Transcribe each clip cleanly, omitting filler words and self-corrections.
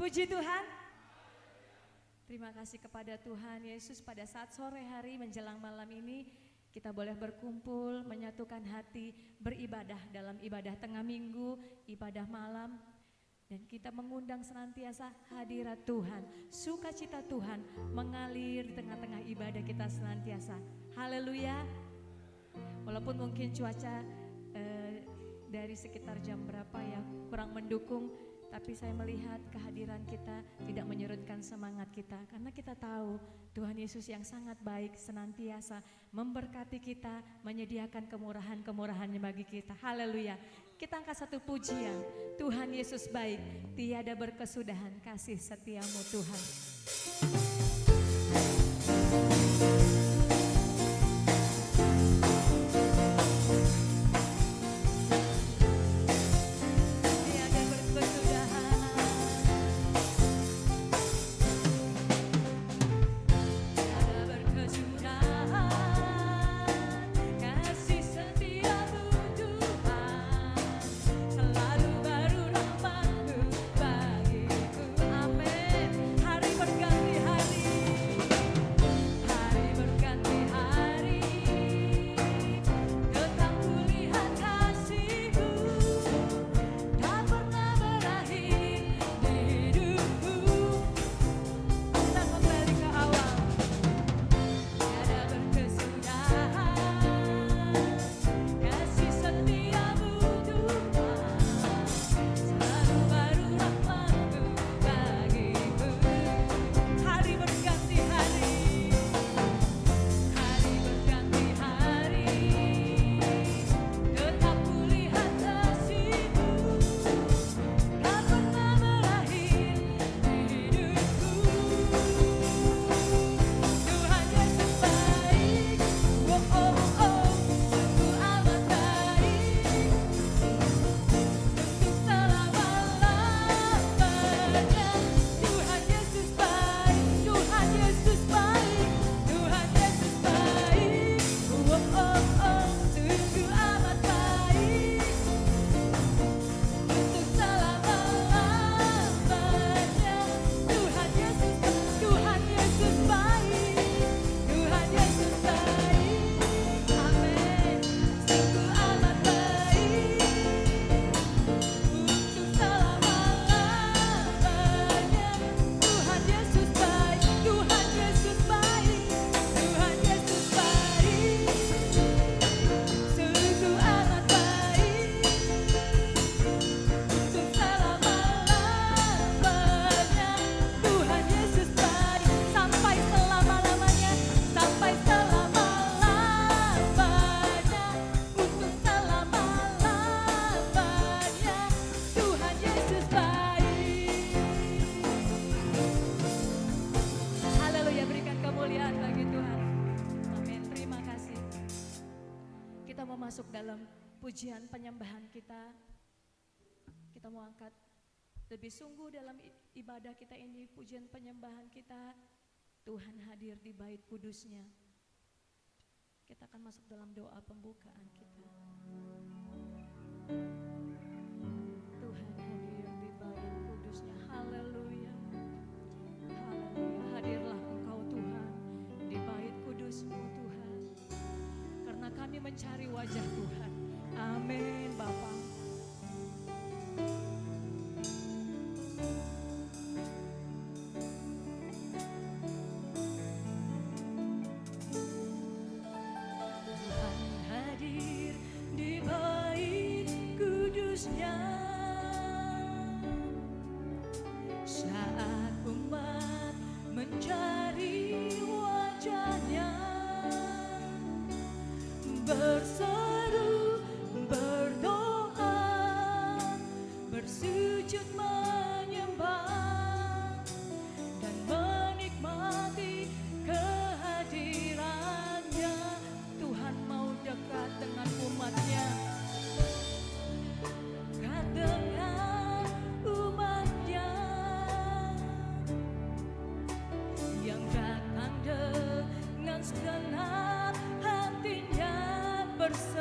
Puji Tuhan. Terima kasih kepada Tuhan Yesus pada saat sore hari menjelang malam ini kita boleh berkumpul, menyatukan hati, beribadah dalam ibadah tengah minggu, ibadah malam. Dan kita mengundang senantiasa hadirat Tuhan, sukacita Tuhan mengalir di tengah-tengah ibadah kita senantiasa. Haleluya. Walaupun mungkin cuaca dari sekitar jam berapa ya kurang mendukung, tapi saya melihat kehadiran kita tidak menyurutkan semangat kita. Karena kita tahu Tuhan Yesus yang sangat baik senantiasa memberkati kita, menyediakan kemurahan-kemurahannya bagi kita. Haleluya. Kita angkat satu pujian. Tuhan Yesus baik, tiada berkesudahan kasih setiamu Tuhan. Masuk dalam pujian penyembahan kita mau angkat lebih sungguh dalam ibadah kita ini, pujian penyembahan kita. Tuhan hadir di bait kudusnya. Kita akan masuk dalam doa pembukaan kita. Tuhan hadir di bait kudusnya. Haleluya. Haleluya. Hadirlah Engkau Tuhan di bait kudusmu Tuhan. Karena kami mencari wajah Tuhan. Amin Bapa. Tuhan hadir di bait kudusnya. Saat umat mencari wajahnya, berseru, berdoa, bersujud menyembah dan menikmati kehadirannya. Tuhan mau dekat dengan umatnya, dekat dengan umatnya yang datang dengan segenap hatinya bersama.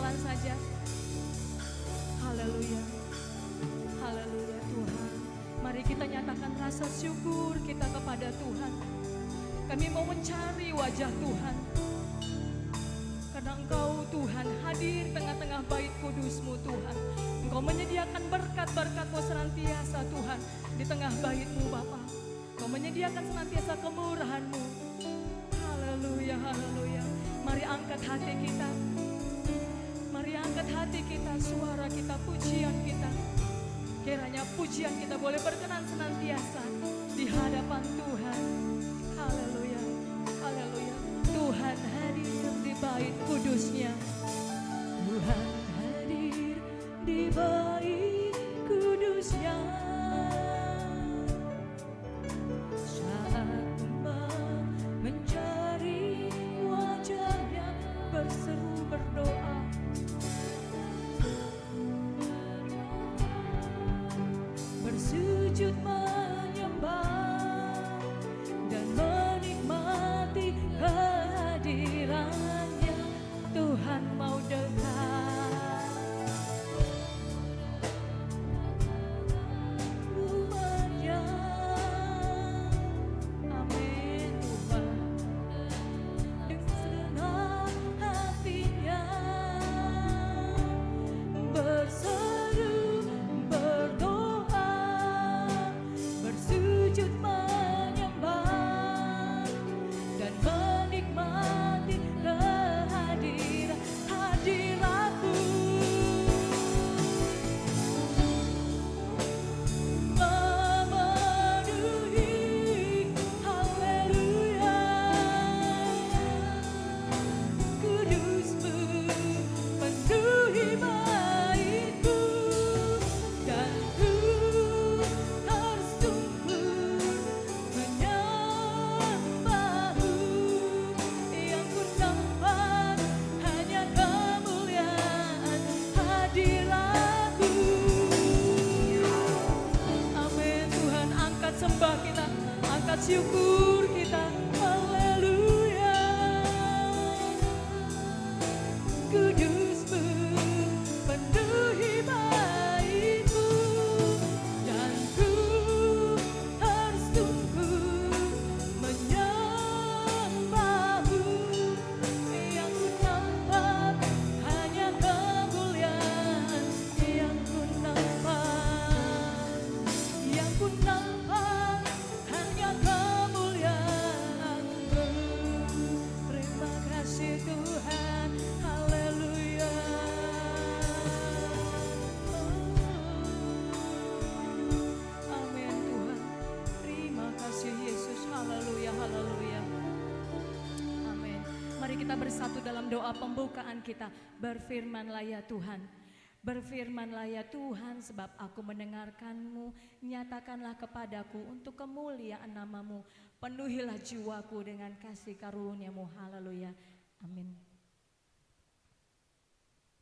pelan-pelan saja. Haleluya. Haleluya Tuhan. Mari kita nyatakan rasa syukur kita kepada Tuhan. Kami mau mencari wajah Tuhan. Karena Engkau Tuhan hadir tengah-tengah bait kudus-Mu Tuhan. Engkau menyediakan berkat-berkat-Mu senantiasa Tuhan di tengah bait-Mu Bapa. Engkau menyediakan senantiasa kemurahan-Mu. Haleluya, haleluya. Mari angkat hati kita. Mari angkat hati kita, suara kita, pujian kita. Kiranya pujian kita boleh berkenan senantiasa di hadapan Tuhan. Haleluya, haleluya. Tuhan hadir di bait kudus-Nya. Tuhan hadir di bait kudus-Nya. Saat umat mencari wajah-Nya, berseru berdoa, bersujud menyembah dan menikmati kehadiran-Nya. Tuhan mau dekat umat-Nya. Amin Tuhan. Dengan senang hatinya berseru berdoa, bersujud menyembah dan menikmati hadiratku. Memenuhi, haleluya, kudus-Mu penuhi baitku, dan ku tersungkur menyembah-Mu. Yang ku nampak hanya kemuliaan hadirat-Mu. Amin Tuhan, angkat sembah kita, angkat syukur kita. Haleluya, kudus-Mu penuhi baitku, dan ku tersungkur menyembah-Mu. Yang ku nampak hanya kemuliaan, yang ku nampak, yang ku nampak hanya kemuliaan-Mu. Terima kasih Tuhan, haleluya. Amin Tuhan. Terima kasih Yesus, haleluya, haleluya. Amin. Mari kita bersatu dalam doa pembukaan kita. Berfirmanlah ya Tuhan. Berfirmanlah ya Tuhan, sebab aku mendengarkan-Mu. Nyatakanlah kepadaku untuk kemuliaan nama-Mu. Penuhilah jiwaku dengan kasih karunia-Mu. Haleluya. Amin.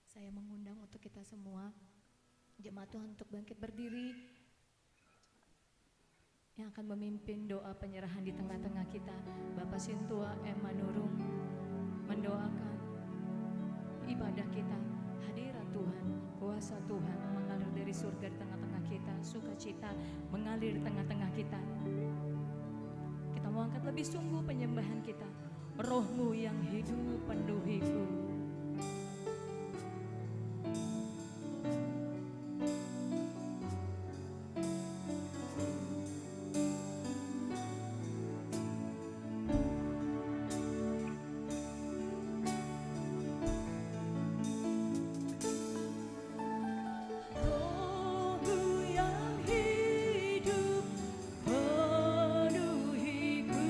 Saya mengundang untuk kita semua, jemaat Tuhan, untuk bangkit berdiri, yang akan memimpin doa penyerahan di tengah-tengah kita. Bapak Sintua Emma Nurung mendoakan ibadah kita. Hadirat Tuhan, kuasa Tuhan mengalir dari surga di tengah-tengah kita. Sukacita mengalir di tengah-tengah kita. Kita mau angkat lebih sungguh penyembahan kita. Roh-Mu yang hidup penuhiku. Roh-Mu yang hidup penuhiku,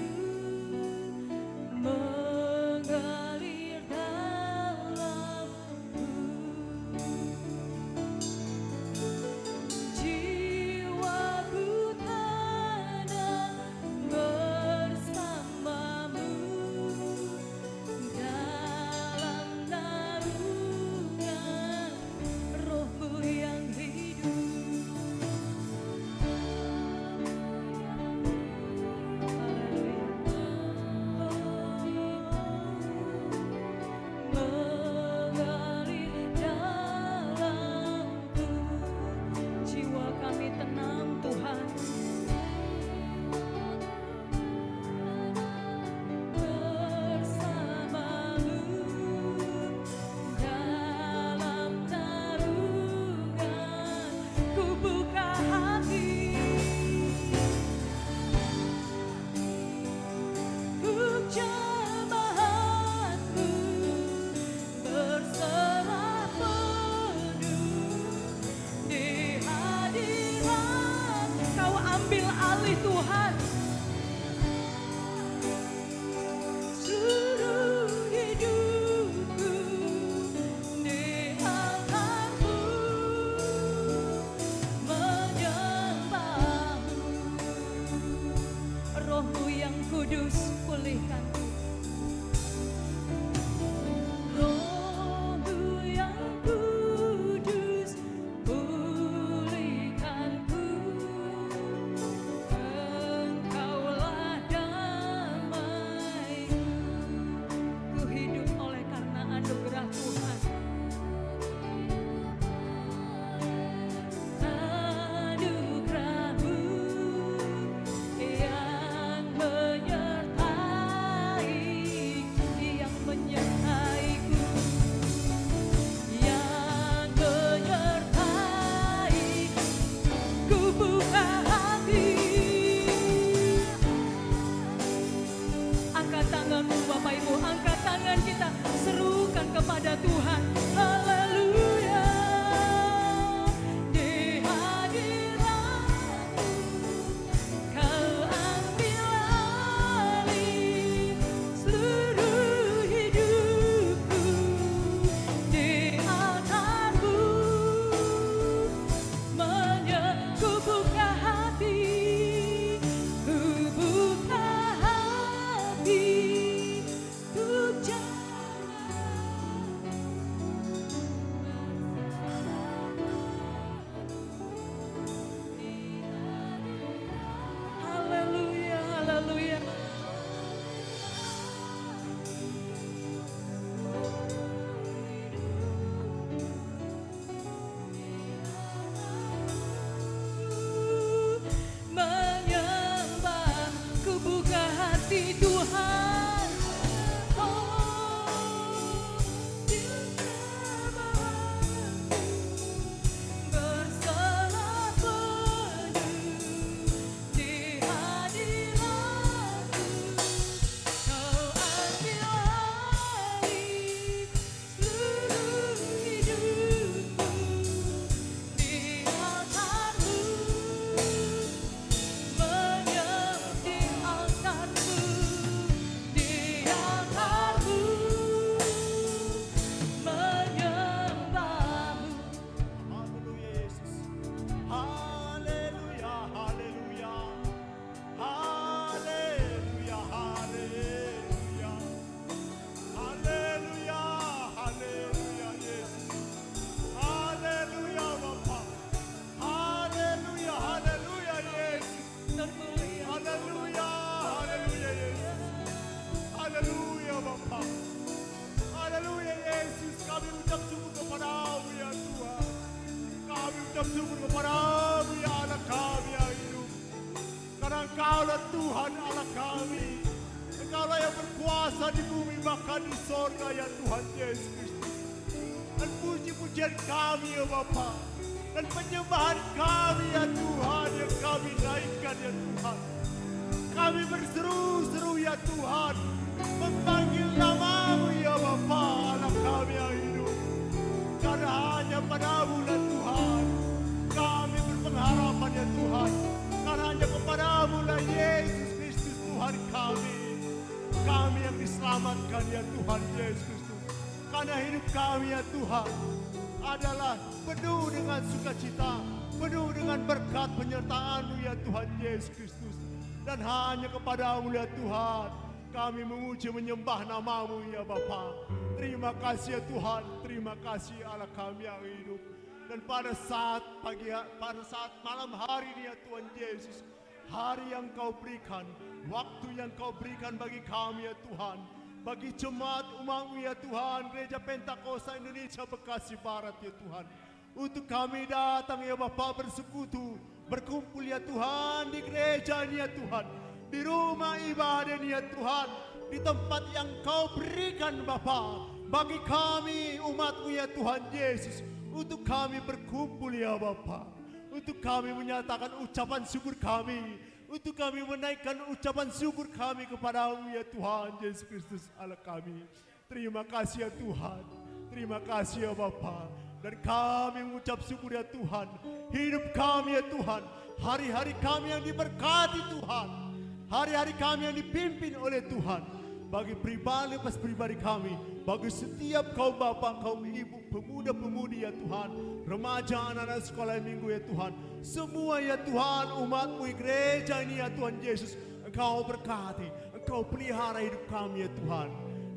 mengalir dari jemaat-Mu berserah penuh di hadirat. Kau ambil alih Tuhan seluruh hidupku di altar-Mu menyembah-Mu. Roh-Mu yang kudus pulihkanku. Roh-Mu yang kudus pulihkanku. Engkaulah damaiku. Ku hidup oleh karena anugerah Tuhan. Anugerah-Mu yang menyertaiku, yang menyertaiku, yang menyertaiku. Ku buka hati. Angkat tanganmu Bapak Ibu, angkat tangan kita, serukan kepada Tuhan. Haleluya. Di hadirat-Mu Kau ambil alih seluruh hidupku di altar-Mu. Ku buka hati, ku buka hati untuk haleluya, haleluya. Menyembah, ku buka hati Tuhan. Oh, jemaat-Mu berserah penuh di hadirat-Mu. Kau ambil alih seluruh hidupku di altar-Mu. Di altar-Mu, di altar-Mu menyembah-Mu. Haleluya Yesus. Haleluya, haleluya. Haleluya, haleluya. Haleluya, haleluya Yesus. Haleluya Bapa. Haleluya, haleluya Yesus. Termulia. Haleluya, haleluya Yesus. Haleluya Bapa. Haleluya Yesus. Kami ucap syukur kepada-Mu ya Tuhan. Kami ucap syukur kepada-Mu ya Allah kami yang hidup. Karena Engkaulah Tuhan Allah kami. Engkaulah yang berkuasa di bumi bahkan di sorga ya Tuhan Yesus Kristus. Dan puji-pujian kami ya Bapa. Dan penyembahan kami ya Tuhan yang kami naikkan ya Tuhan. Kami berseru-seru ya Tuhan, memanggil nama-Mu ya Bapa Allah kami yang hidup. Karena hanya pada-Mu lah Tuhan kami berpengharapan ya Tuhan. Karena hanya kepada-Mu lah Yesus Kristus Tuhan kami. Kami yang diselamatkan ya Tuhan Yesus Kristus. Karena hidup kami ya Tuhan adalah penuh dengan sukacita, penuh dengan berkat penyertaan-Mu ya Tuhan Yesus Kristus. Dan hanya kepada-Mu ya Tuhan kami memuji menyembah nama-Mu ya Bapa. Terima kasih ya Tuhan, terima kasih Allah kami yang hidup. Dan pada saat malam hari ini ya Tuhan Yesus, hari yang Kau berikan, waktu yang Kau berikan bagi kami ya Tuhan, bagi jemaat umat-Mu ya Tuhan, Gereja Pentakosta Indonesia Bekasi Barat ya Tuhan, untuk kami datang ya Bapa bersekutu, berkumpul ya Tuhan di gereja ini ya Tuhan, di rumah ibadah ini ya Tuhan, di tempat yang Kau berikan Bapa bagi kami umat-Mu ya Tuhan Yesus, untuk kami berkumpul ya Bapa, untuk kami menyatakan ucapan syukur kami untuk kami menaikkan ucapan syukur kami kepada-Mu ya Tuhan Yesus Kristus Allah kami. Terima kasih ya Tuhan, terima kasih ya Bapa. Dan kami mengucap syukur ya Tuhan, hidup kami ya Tuhan, hari-hari kami yang diberkati Tuhan, hari-hari kami yang dipimpin oleh Tuhan. Bagi pribadi lepas pribadi kami, bagi setiap kaum bapak, kaum ibu, pemuda-pemudi ya Tuhan, remaja, anak-anak sekolah minggu ya Tuhan, semua ya Tuhan, umat-Mu gereja ini ya Tuhan Yesus, Engkau berkati, Engkau pelihara hidup kami ya Tuhan.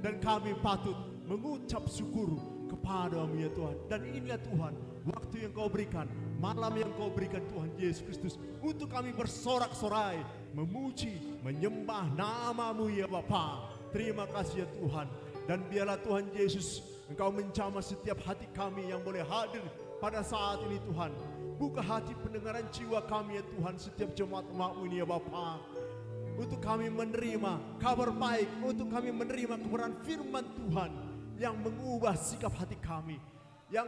Dan kami patut mengucap syukur kepada-Mu ya Tuhan. Dan ini ya Tuhan, waktu yang Kau berikan, malam yang Kau berikan Tuhan Yesus Kristus, untuk kami bersorak-sorai, memuji, menyembah nama-Mu ya Bapa. Terima kasih ya Tuhan. Dan biarlah Tuhan Yesus, Engkau menjamah setiap hati kami yang boleh hadir pada saat ini Tuhan. Buka hati pendengaran jiwa kami ya Tuhan, setiap jemaat umat-Mu ini ya Bapa. Untuk kami menerima kabar baik, untuk kami menerima kebenaran firman Tuhan yang mengubah sikap hati kami, yang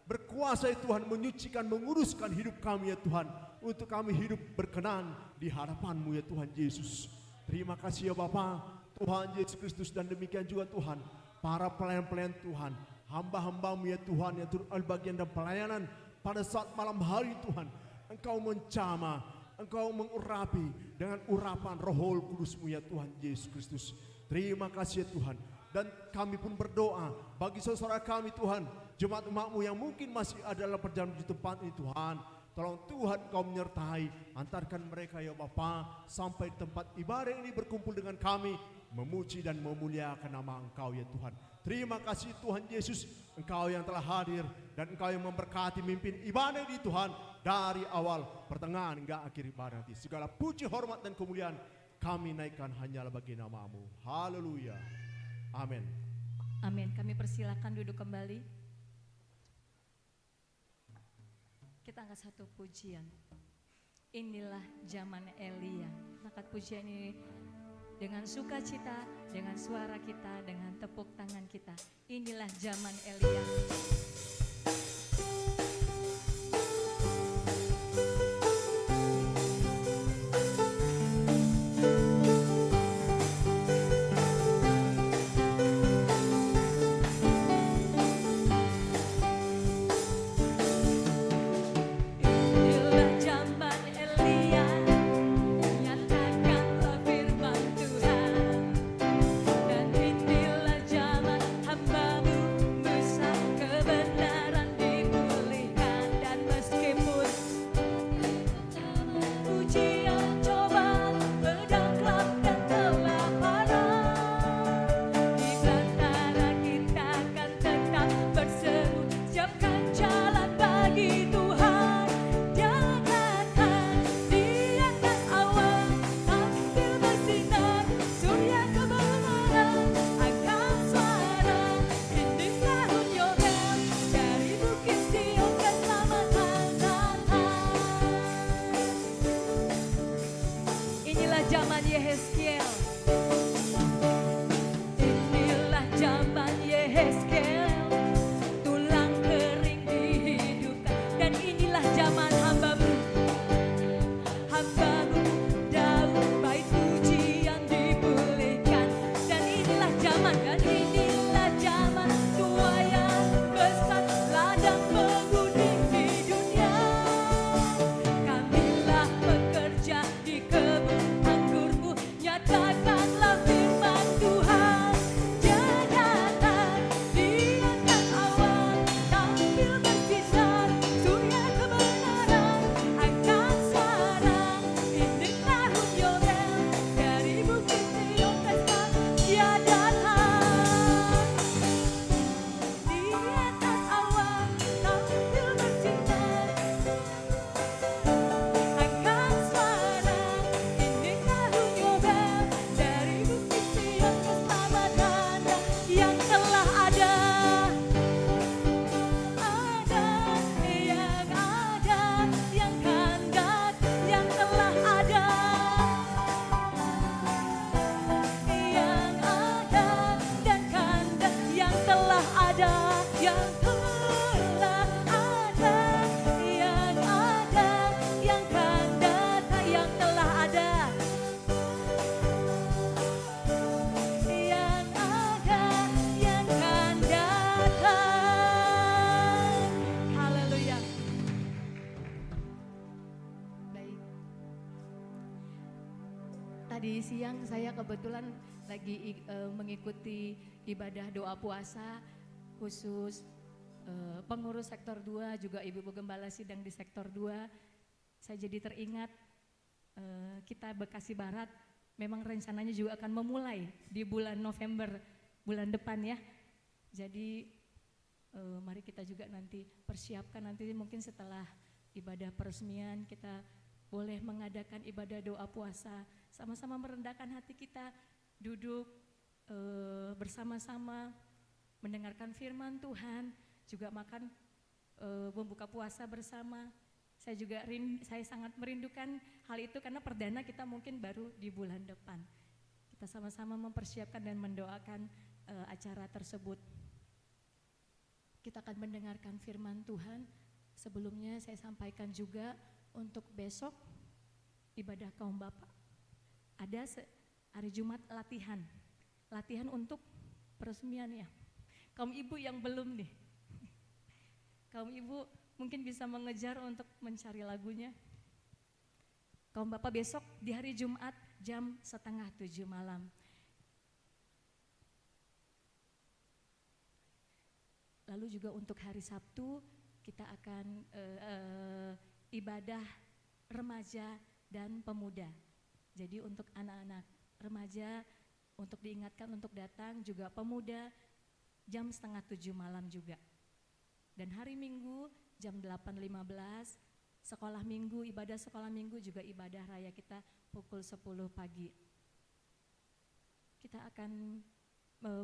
berkuasa ya Tuhan menyucikan, menguruskan hidup kami ya Tuhan, untuk kami hidup berkenan di hadapan-Mu ya Tuhan Yesus. Terima kasih ya Bapa, Tuhan Yesus Kristus. Dan demikian juga Tuhan, para pelayan-pelayan Tuhan, hamba-hamba-Mu ya Tuhan yang turut bagian dan pelayanan pada saat malam hari Tuhan, Engkau menjamah, Engkau mengurapi dengan urapan Roh Kudus-Mu ya Tuhan Yesus Kristus. Terima kasih ya Tuhan. Dan kami pun berdoa bagi saudara kami Tuhan, jemaat umat-Mu yang mungkin masih ada dalam perjalanan di tempat ini Tuhan. Tolong Tuhan Kau menyertai, antarkan mereka ya Bapa sampai tempat ibadah ini berkumpul dengan kami, memuji dan memuliakan nama Engkau ya Tuhan. Terima kasih Tuhan Yesus, Engkau yang telah hadir dan Engkau yang memberkati mimpin ibadah ini Tuhan, dari awal, pertengahan hingga akhir ibadah nanti. Segala puji, hormat dan kemuliaan kami naikkan hanyalah bagi nama-Mu. Haleluya. Amin. Amin. Kami persilakan duduk kembali. Kita angkat satu pujian. Inilah zaman Elia. Angkat pujian ini dengan sukacita, dengan suara kita, dengan tepuk tangan kita. Inilah zaman Elia. Dan inilah zaman hamba-Mu, Musa kebenaran. siang saya kebetulan lagi mengikuti ibadah doa puasa khusus pengurus sektor 2, juga ibu-ibu gembala sidang di sektor 2. Saya jadi teringat kita Bekasi Barat memang rencananya juga akan memulai di bulan November bulan depan ya. Jadi mari kita juga nanti persiapkan, nanti mungkin setelah ibadah peresmian kita boleh mengadakan ibadah doa puasa, sama-sama merendahkan hati kita, duduk bersama-sama mendengarkan firman Tuhan, juga makan membuka puasa bersama. Saya sangat merindukan hal itu karena perdana kita mungkin baru di bulan depan. Kita sama-sama mempersiapkan dan mendoakan acara tersebut. Kita akan mendengarkan firman Tuhan. Sebelumnya saya sampaikan juga untuk besok ibadah kaum bapak. Ada hari Jumat latihan untuk peresmian ya. Kaum ibu yang belum nih. Kaum ibu mungkin bisa mengejar untuk mencari lagunya. Kaum bapak besok di hari Jumat jam 6:30 malam. Lalu juga untuk hari Sabtu kita akan ibadah remaja dan pemuda. Jadi untuk anak-anak remaja untuk diingatkan untuk datang, juga pemuda jam 6:30 malam juga. Dan hari Minggu jam 8.15 sekolah minggu, ibadah sekolah minggu, juga ibadah raya kita pukul 10 pagi. Kita akan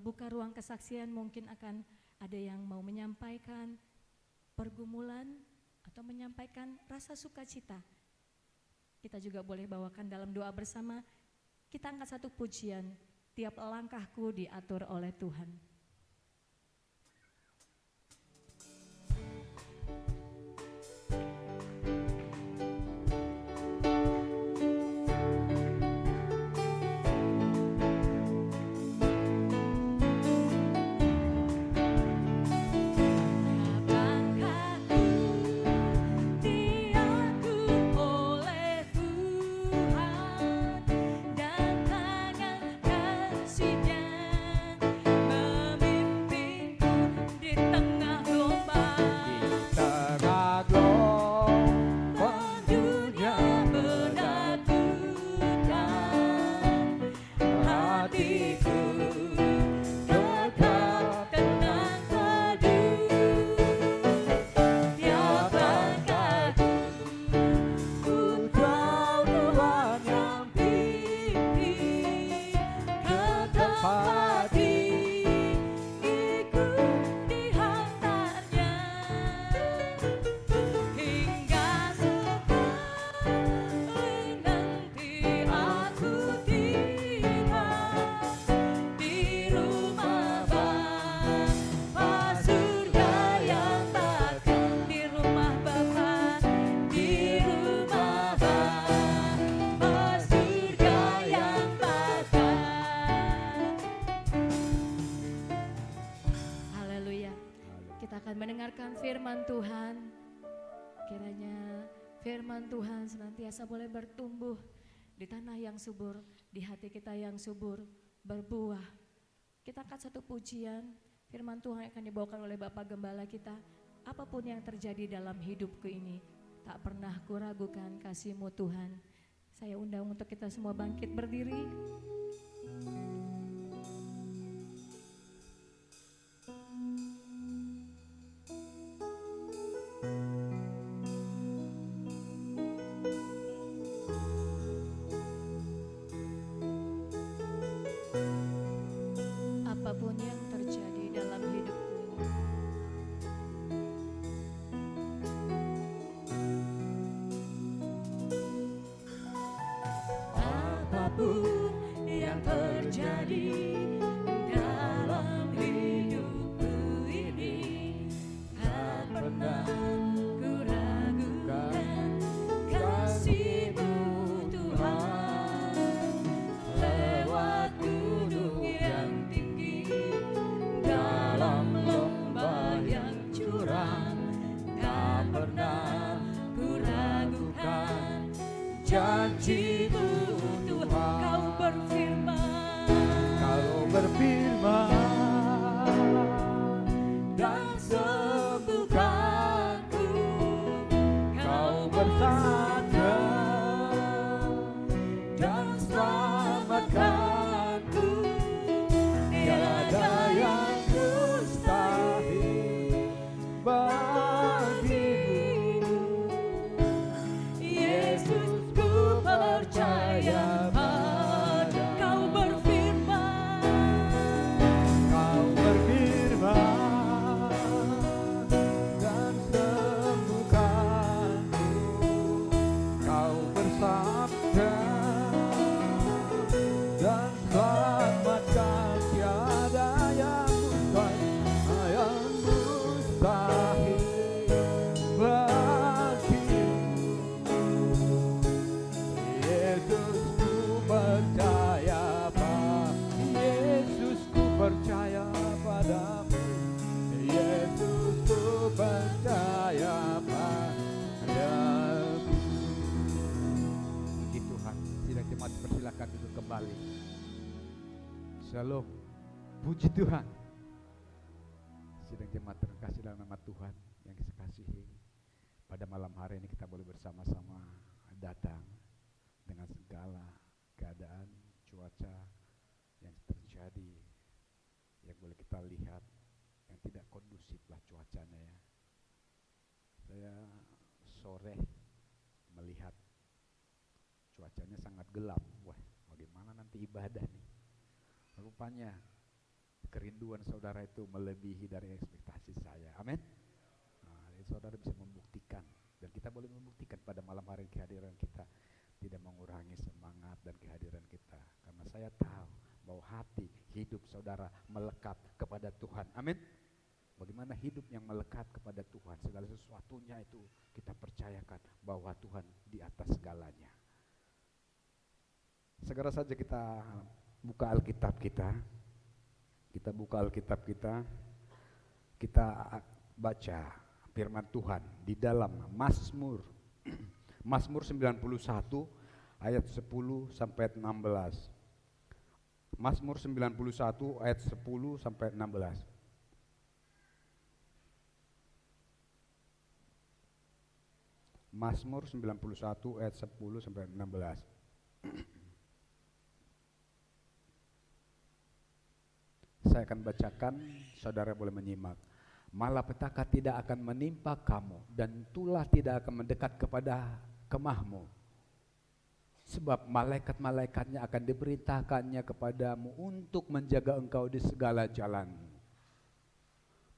buka ruang kesaksian, mungkin akan ada yang mau menyampaikan pergumulan atau menyampaikan rasa sukacita. Kita juga boleh bawakan dalam doa bersama. Kita angkat satu pujian, tiap langkahku diatur oleh Tuhan. Mendengarkan firman Tuhan, kiranya firman Tuhan senantiasa boleh bertumbuh di tanah yang subur, di hati kita yang subur, berbuah. Kita angkat satu pujian, firman Tuhan akan dibawakan oleh Bapak Gembala kita. Apapun yang terjadi dalam hidupku ini, tak pernah kuragukan kasih-Mu Tuhan. Saya undang untuk kita semua bangkit berdiri. Apapun yang terjadi dalam hidupku ini, apapun yang berfirman dan sembuhkanku, kau bersabda dan selamatkanku, tiada yang mustahil bagimu. Yesus, ku percaya pada kau berfirman. Kau berfirman dan sembuhkanku, kau bersabda dan selamatkan, tiada yang mustahil bagimu. Yesus, ku percaya Yesus, ku percaya padamu. Yesus, ku percaya padamu. Puji Tuhan. Sidang jemaat persilakan duduk kembali. Shalom. Puji Tuhan. Sidang jemaat terkasih dalam nama Tuhan yang saya kasihi, pada malam hari ini kita boleh bersama-sama datang dengan segala keadaan cuaca yang terjadi, yang boleh kita lihat yang tidak kondusif lah cuacanya ya. Saya sore melihat cuacanya sangat gelap. Wah, bagaimana nanti ibadah nih? Rupanya kerinduan saudara itu melebihi dari ekspektasi saya. Amin. Nah, saudara bisa membuktikan, dan kita boleh membuktikan pada malam hari kehadiran kita tidak mengurangi semangat dan kehadiran kita, karena saya tahu bahwa hati hidup saudara melekat kepada Tuhan. Amin. Bagaimana hidup yang melekat kepada Tuhan, segala sesuatunya itu kita percayakan bahwa Tuhan di atas segalanya. Segera saja kita buka Alkitab kita. Kita buka Alkitab kita. Kita baca firman Tuhan di dalam Mazmur Mazmur 91 ayat 10 sampai 16. Mazmur 91 ayat 10 sampai 16. Mazmur 91 ayat 10 sampai 16. Saya akan bacakan, saudara boleh menyimak. Malapetaka tidak akan menimpa kamu, dan tulah tidak akan mendekat kepada kemahmu. Sebab malaikat-malaikatnya akan diperintahkannya kepadamu untuk menjaga engkau di segala jalan.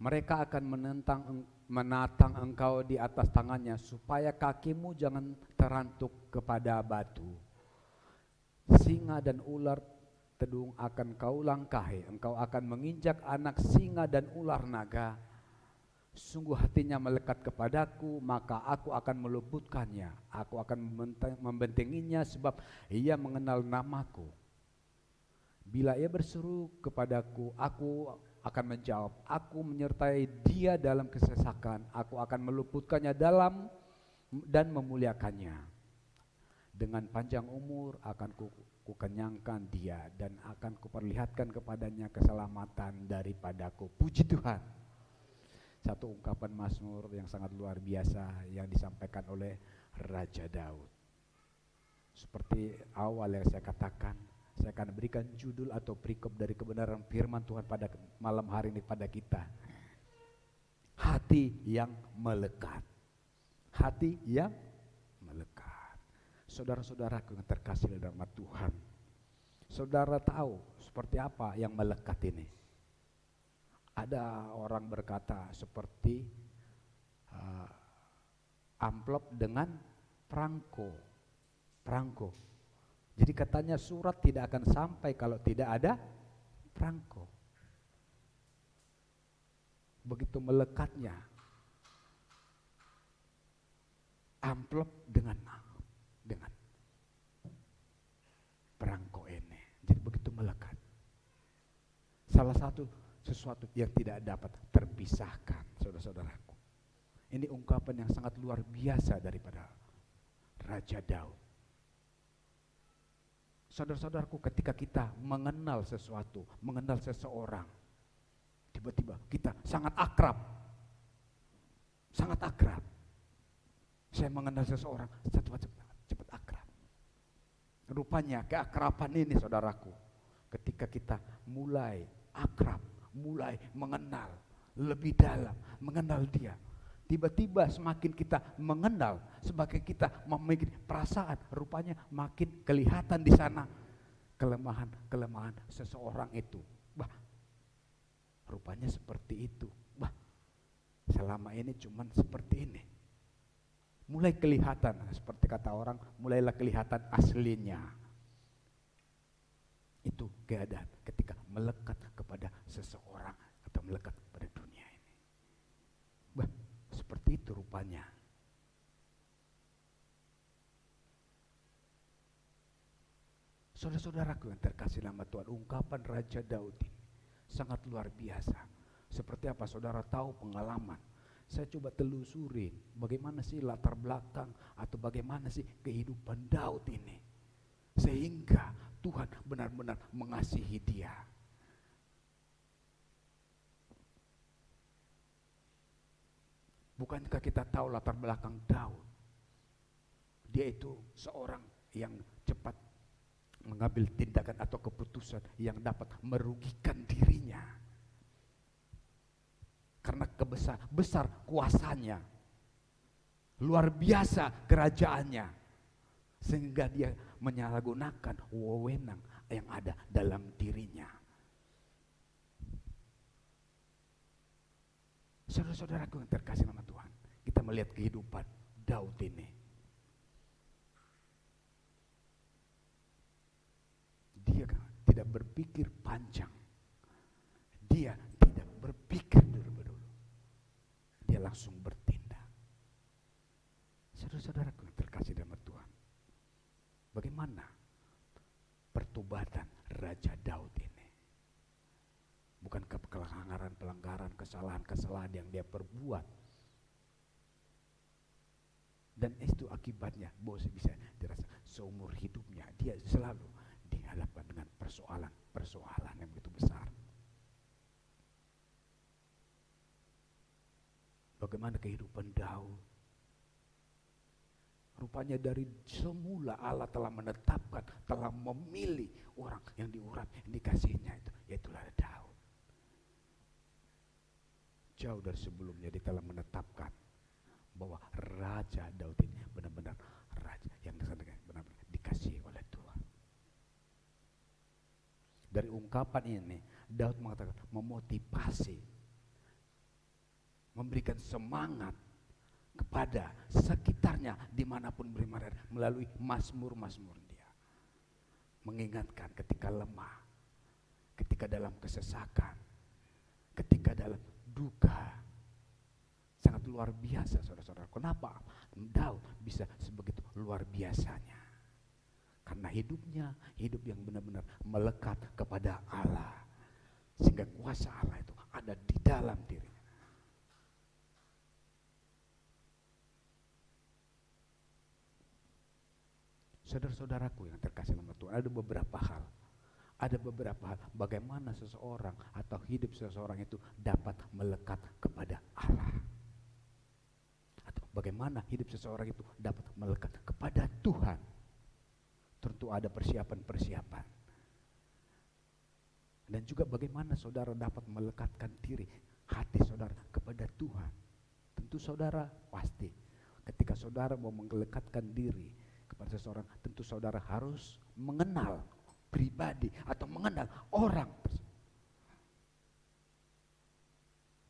Mereka akan menatang engkau di atas tangannya, supaya kakimu jangan terantuk kepada batu. Singa dan ular tedung akan kau langkahi, engkau akan menginjak anak singa dan ular naga. Sungguh hatinya melekat kepadaku, maka aku akan meluputkannya. Aku akan membentenginya, sebab ia mengenal namaku. Bila ia berseru kepadaku, aku akan menjawab. Aku menyertai dia dalam kesesakan. Aku akan meluputkannya dan memuliakannya. Dengan panjang umur akan kukenyangkan dia, dan akan kuperlihatkan kepadanya keselamatan daripadaku. Puji Tuhan. Satu ungkapan Mazmur yang sangat luar biasa yang disampaikan oleh Raja Daud. Seperti awal yang saya katakan, saya akan berikan judul atau perikop dari kebenaran firman Tuhan pada malam hari ini pada kita. Hati yang melekat. Hati yang melekat. Saudara-saudaraku yang terkasih dalam nama Tuhan, saudara tahu seperti apa yang melekat ini? Ada orang berkata seperti amplop dengan perangko. Jadi katanya surat tidak akan sampai kalau tidak ada perangko. Begitu melekatnya amplop dengan perangko ini. Jadi begitu melekat. Salah satu sesuatu yang tidak dapat terpisahkan, saudara-saudaraku. Ini ungkapan yang sangat luar biasa daripada Raja Daud. Saudara-saudaraku, ketika kita mengenal sesuatu, mengenal seseorang, tiba-tiba kita sangat akrab. Sangat akrab. Saya mengenal seseorang, cepat akrab. Rupanya keakraban ini, saudaraku, ketika kita mulai akrab, mulai mengenal lebih dalam, mengenal dia, tiba-tiba semakin kita mengenal, semakin kita memiliki perasaan, rupanya makin kelihatan di sana kelemahan seseorang itu. Bah, rupanya seperti itu. Bah, selama ini cuman seperti ini. Mulai kelihatan, seperti kata orang, mulailah kelihatan aslinya. Itu keadaan ketika melekat kepada seseorang atau melekat kepada dunia ini. Bah, seperti itu rupanya. Saudara-saudaraku yang terkasih nama Tuhan, ungkapan Raja Daud ini sangat luar biasa. Seperti apa saudara tahu pengalaman? Saya coba telusurin bagaimana sih latar belakang atau bagaimana sih kehidupan Daud ini. Sehingga Tuhan benar-benar mengasihi dia. Bukankah kita tahu latar belakang Daud? Dia itu seorang yang cepat mengambil tindakan atau keputusan yang dapat merugikan dirinya. Karena besar kuasanya, luar biasa kerajaannya, sehingga dia menyalahgunakan wewenang yang ada dalam dirinya. Saudara-saudaraku yang terkasih nama Tuhan, kita melihat kehidupan Daud ini. Dia tidak berpikir panjang, dia tidak berpikir dulu. Dia langsung bertindak. Saudara-saudaraku yang terkasih dalam Tuhan, bagaimana pertobatan Raja Daud ini? Bukankah pelanggaran, kesalahan yang dia perbuat, dan itu akibatnya bos bisa dirasa seumur hidupnya dia selalu dihadapkan dengan persoalan yang begitu besar. Bagaimana kehidupan Daud? Rupanya dari semula Allah telah menetapkan, telah memilih orang yang diurat, yang dikasihinya itu, yaitulah Daud. Jauh dari sebelumnya dia telah menetapkan bahwa Raja Daud ini benar-benar raja yang benar-benar dikasihi oleh Tuhan. Dari ungkapan ini, Daud mengatakan memotivasi, memberikan semangat kepada sekitarnya dimanapun berada melalui mazmur-mazmur dia. Mengingatkan ketika lemah, ketika dalam kesesakan, ketika dalam duka. Sangat luar biasa saudara-saudara. Kenapa Daud bisa sebegitu luar biasanya? Karena hidupnya hidup yang benar-benar melekat kepada Allah. Sehingga kuasa Allah itu ada di dalam dirinya. Saudara-saudaraku yang terkasih nama Tuhan, ada beberapa hal bagaimana seseorang atau hidup seseorang itu dapat melekat kepada Allah. Atau bagaimana hidup seseorang itu dapat melekat kepada Tuhan. Tentu ada persiapan-persiapan. Dan juga bagaimana saudara dapat melekatkan diri, hati saudara kepada Tuhan. Tentu saudara pasti ketika saudara mau melekatkan diri kepada seseorang, tentu saudara harus mengenal pribadi atau mengenal orang.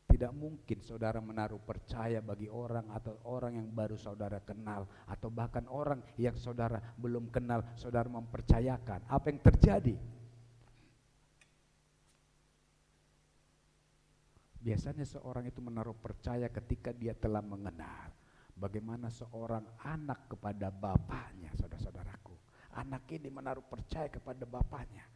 Tidak mungkin saudara menaruh percaya bagi orang atau orang yang baru saudara kenal, atau bahkan orang yang saudara belum kenal, saudara mempercayakan. Apa yang terjadi? Biasanya seorang itu menaruh percaya ketika dia telah mengenal. Bagaimana seorang anak kepada bapaknya, saudara-saudaraku. Anak ini menaruh percaya kepada bapaknya.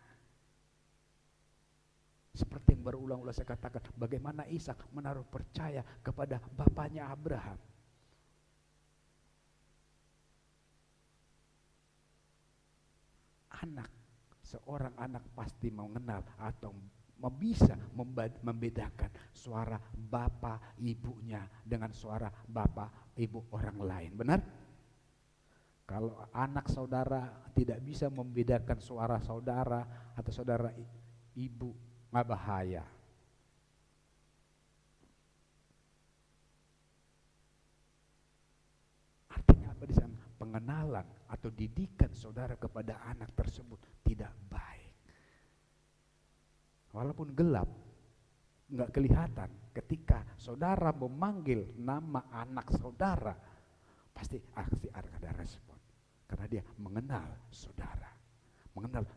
Seperti yang berulang-ulang saya katakan, bagaimana Ishak menaruh percaya kepada bapaknya Abraham. Anak seorang anak pasti mengenal atau bisa membedakan suara bapak ibunya dengan suara bapak ibu orang lain. Benar? Kalau anak saudara tidak bisa membedakan suara saudara atau saudara ibu, bahaya. Artinya apa di sana? Pengenalan atau didikan saudara kepada anak tersebut tidak baik. Walaupun gelap, nggak kelihatan. Ketika saudara memanggil nama anak saudara, pasti ada respon. Karena dia mengenal saudara, mengenal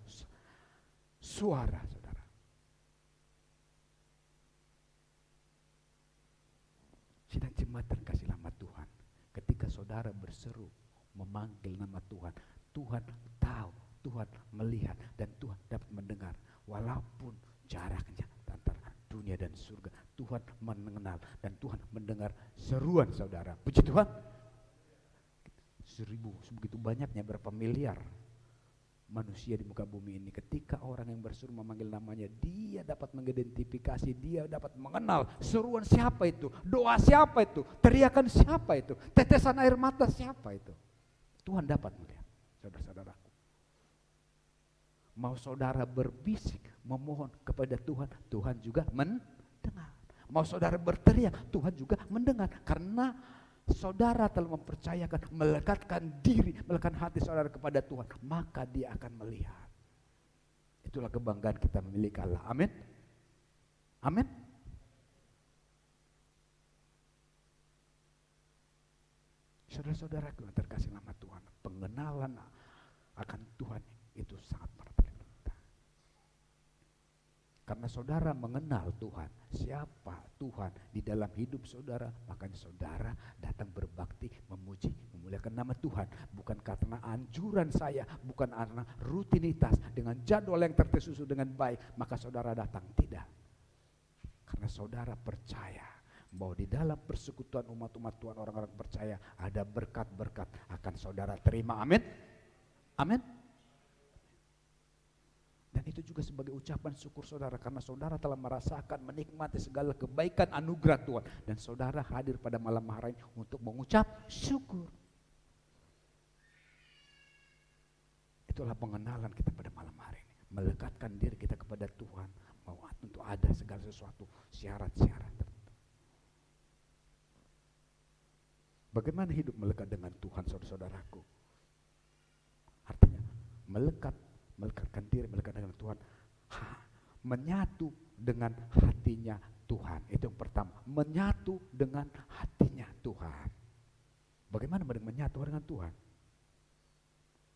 suara saudara. Sidang jemaat terkasih nama Tuhan, ketika saudara berseru memanggil nama Tuhan, Tuhan tahu, Tuhan melihat, dan Tuhan dapat mendengar. Walaupun jaraknya antara dunia dan surga, Tuhan mengenal dan Tuhan mendengar seruan saudara. Puji Tuhan. 1000, begitu banyaknya, berapa miliar manusia di muka bumi ini. Ketika orang yang berseru memanggil namanya, dia dapat mengidentifikasi, dia dapat mengenal seruan siapa itu, doa siapa itu, teriakan siapa itu, tetesan air mata siapa itu. Tuhan dapat melihat, saudara-saudaraku. Mau saudara berbisik, memohon kepada Tuhan, Tuhan juga mendengar. Mau saudara berteriak, Tuhan juga mendengar. Karena saudara telah mempercayakan, melekatkan diri, melekatkan hati saudara kepada Tuhan, maka dia akan melihat. Itulah kebanggaan kita memiliki Allah. Amin. Amin. Saudara-saudaraku yang terkasih nama Tuhan, pengenalan akan Tuhan itu sangat penting. Karena saudara mengenal Tuhan, siapa Tuhan di dalam hidup saudara, makanya saudara datang berbakti, memuji, memuliakan nama Tuhan. Bukan karena anjuran saya, bukan karena rutinitas dengan jadwal yang tersusun dengan baik, maka saudara datang. Tidak. Karena saudara percaya bahwa di dalam persekutuan umat-umat Tuhan, orang-orang percaya, ada berkat-berkat akan saudara terima. Amin. Amin. Dan itu juga sebagai ucapan syukur saudara, karena saudara telah merasakan, menikmati segala kebaikan anugerah Tuhan, dan saudara hadir pada malam hari ini untuk mengucap syukur. Itulah pengenalan kita pada malam hari ini, melekatkan diri kita kepada Tuhan, mau untuk ada segala sesuatu syarat-syarat tertentu. Bagaimana hidup melekat dengan Tuhan, saudara-saudaraku? Artinya melekatkan diri, melekatkan dengan Tuhan, menyatu dengan hatinya Tuhan. Itu yang pertama, menyatu dengan hatinya Tuhan. Bagaimana menyatu dengan Tuhan?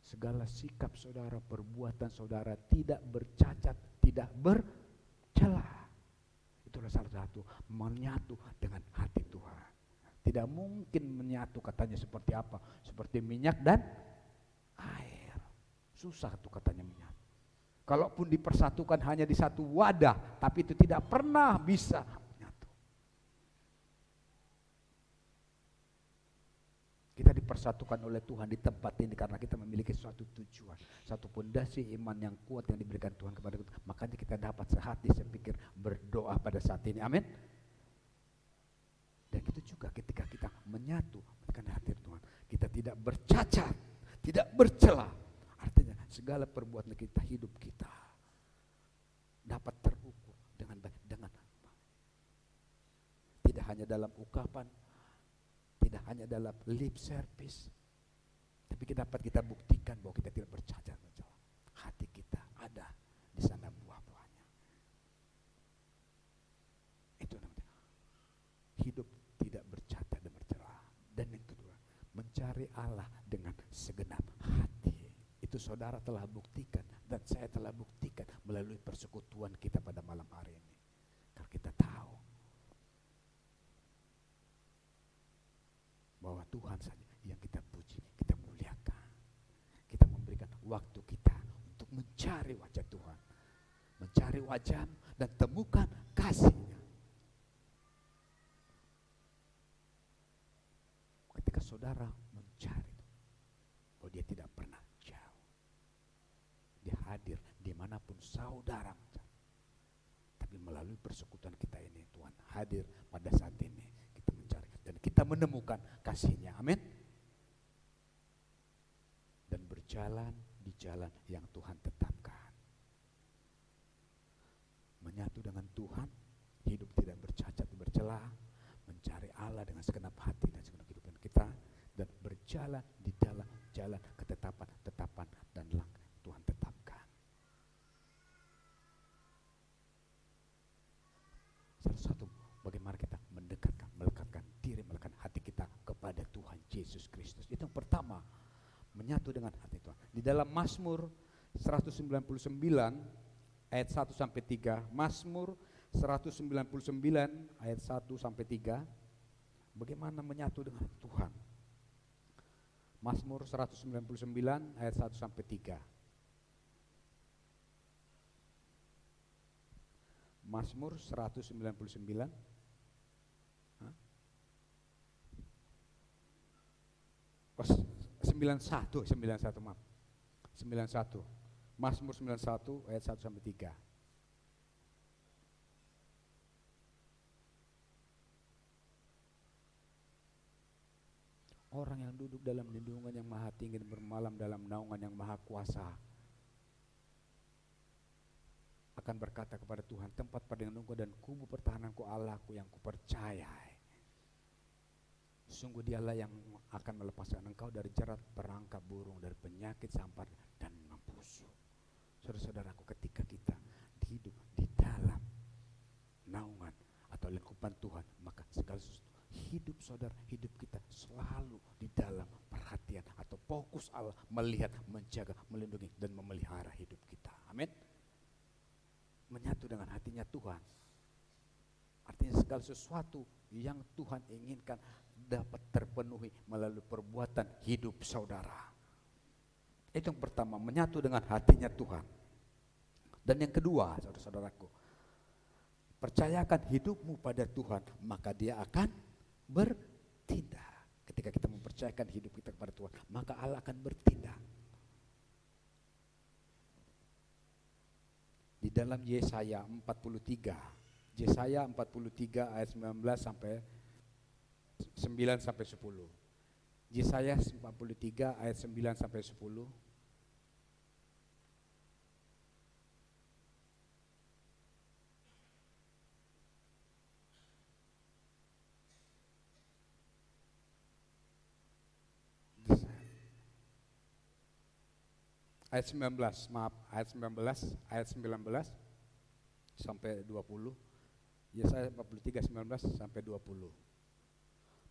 Segala sikap saudara, perbuatan saudara tidak bercacat, tidak bercela. Itulah salah satu menyatu dengan hati Tuhan. Tidak mungkin menyatu katanya seperti apa? Seperti minyak dan air. Susah tuh katanya menyatu. Kalaupun dipersatukan hanya di satu wadah, tapi itu tidak pernah bisa menyatu. Kita dipersatukan oleh Tuhan di tempat ini karena kita memiliki suatu tujuan, satu pondasi iman yang kuat yang diberikan Tuhan kepada kita. Makanya kita dapat sehati sepikir berdoa pada saat ini. Amin. Dan itu juga ketika kita menyatu dengan hati Tuhan, kita tidak bercacat, tidak bercela. Artinya segala perbuatan kita, hidup kita dapat terukur dengan baik, dengan tidak hanya dalam ungkapan, tidak hanya dalam lip service, tapi kita buktikan bahwa kita tidak bercacat. Hati kita ada di sana buah-buahnya. Itu namanya hidup tidak bercacat dan bercela. Dan yang kedua, mencari Allah dengan segenap hati. Itu saudara telah buktikan dan saya telah buktikan melalui persekutuan kita pada malam hari ini. Karena kita tahu bahwa Tuhan saja yang kita puji, kita muliakan. Kita memberikan waktu kita untuk mencari wajah Tuhan, mencari wajah dan temukan kasih-Nya. Ketika saudara mencari, bahwa Dia tidak pernah jauh, Dia hadir, Dia dimanapun saudara mencari. Tapi melalui persekutuan kita ini Tuhan hadir pada saat ini. Kita mencari dan kita menemukan kasih-Nya. Amin. Dan berjalan di jalan yang Tuhan tetapkan. Menyatu dengan Tuhan, hidup tidak bercacat bercela, mencari Allah dengan segenap hati dan segenap kehidupan kita, dan berjalan di dalam jalan ketetapan dan langkah Tuhan tetapkan. Salah satu bagaimana kita melekatkan diri, melekatkan hati kita kepada Tuhan Yesus Kristus. Itu yang pertama, menyatu dengan hati Tuhan. Di dalam Mazmur 199 ayat 1 sampai 3, Mazmur 199 ayat 1 sampai 3, bagaimana menyatu dengan Tuhan. Mazmur 199 ayat 1 sampai 3. Mazmur 199. Oh, 91 maaf. 91. Mazmur 91 ayat 1 sampai 3. Orang yang duduk dalam lindungan yang maha tinggi dan bermalam dalam naungan yang maha kuasa akan berkata kepada Tuhan, tempat perlindunganku dan kubu pertahananku, Allahku yang kupercayai. Sungguh Dialah yang akan melepaskan engkau dari jerat perangkap burung, dari penyakit sampar dan mampusu. Saudara-saudaraku, ketika kita hidup di dalam naungan atau lingkupan Tuhan, maka segala sesuatu hidup saudara, hidup kita selalu di dalam perhatian atau fokus Allah, melihat, menjaga, melindungi dan memelihara hidup kita. Amin. Menyatu dengan hatinya Tuhan, artinya segala sesuatu yang Tuhan inginkan dapat terpenuhi melalui perbuatan hidup saudara. Itu yang pertama, menyatu dengan hatinya Tuhan. Dan yang kedua, saudara-saudaraku, percayakan hidupmu pada Tuhan, maka Dia akan bertindak. Ketika kita mempercayakan hidup kita kepada Tuhan, maka Allah akan bertindak. Di dalam Yesaya 43, Yesaya 43 ayat 19 sampai 9 sampai 10. Yesaya 43 ayat 9 sampai 10. Ayat 19, maaf, ayat 19 sampai 20. Yesaya 43 19 sampai 20.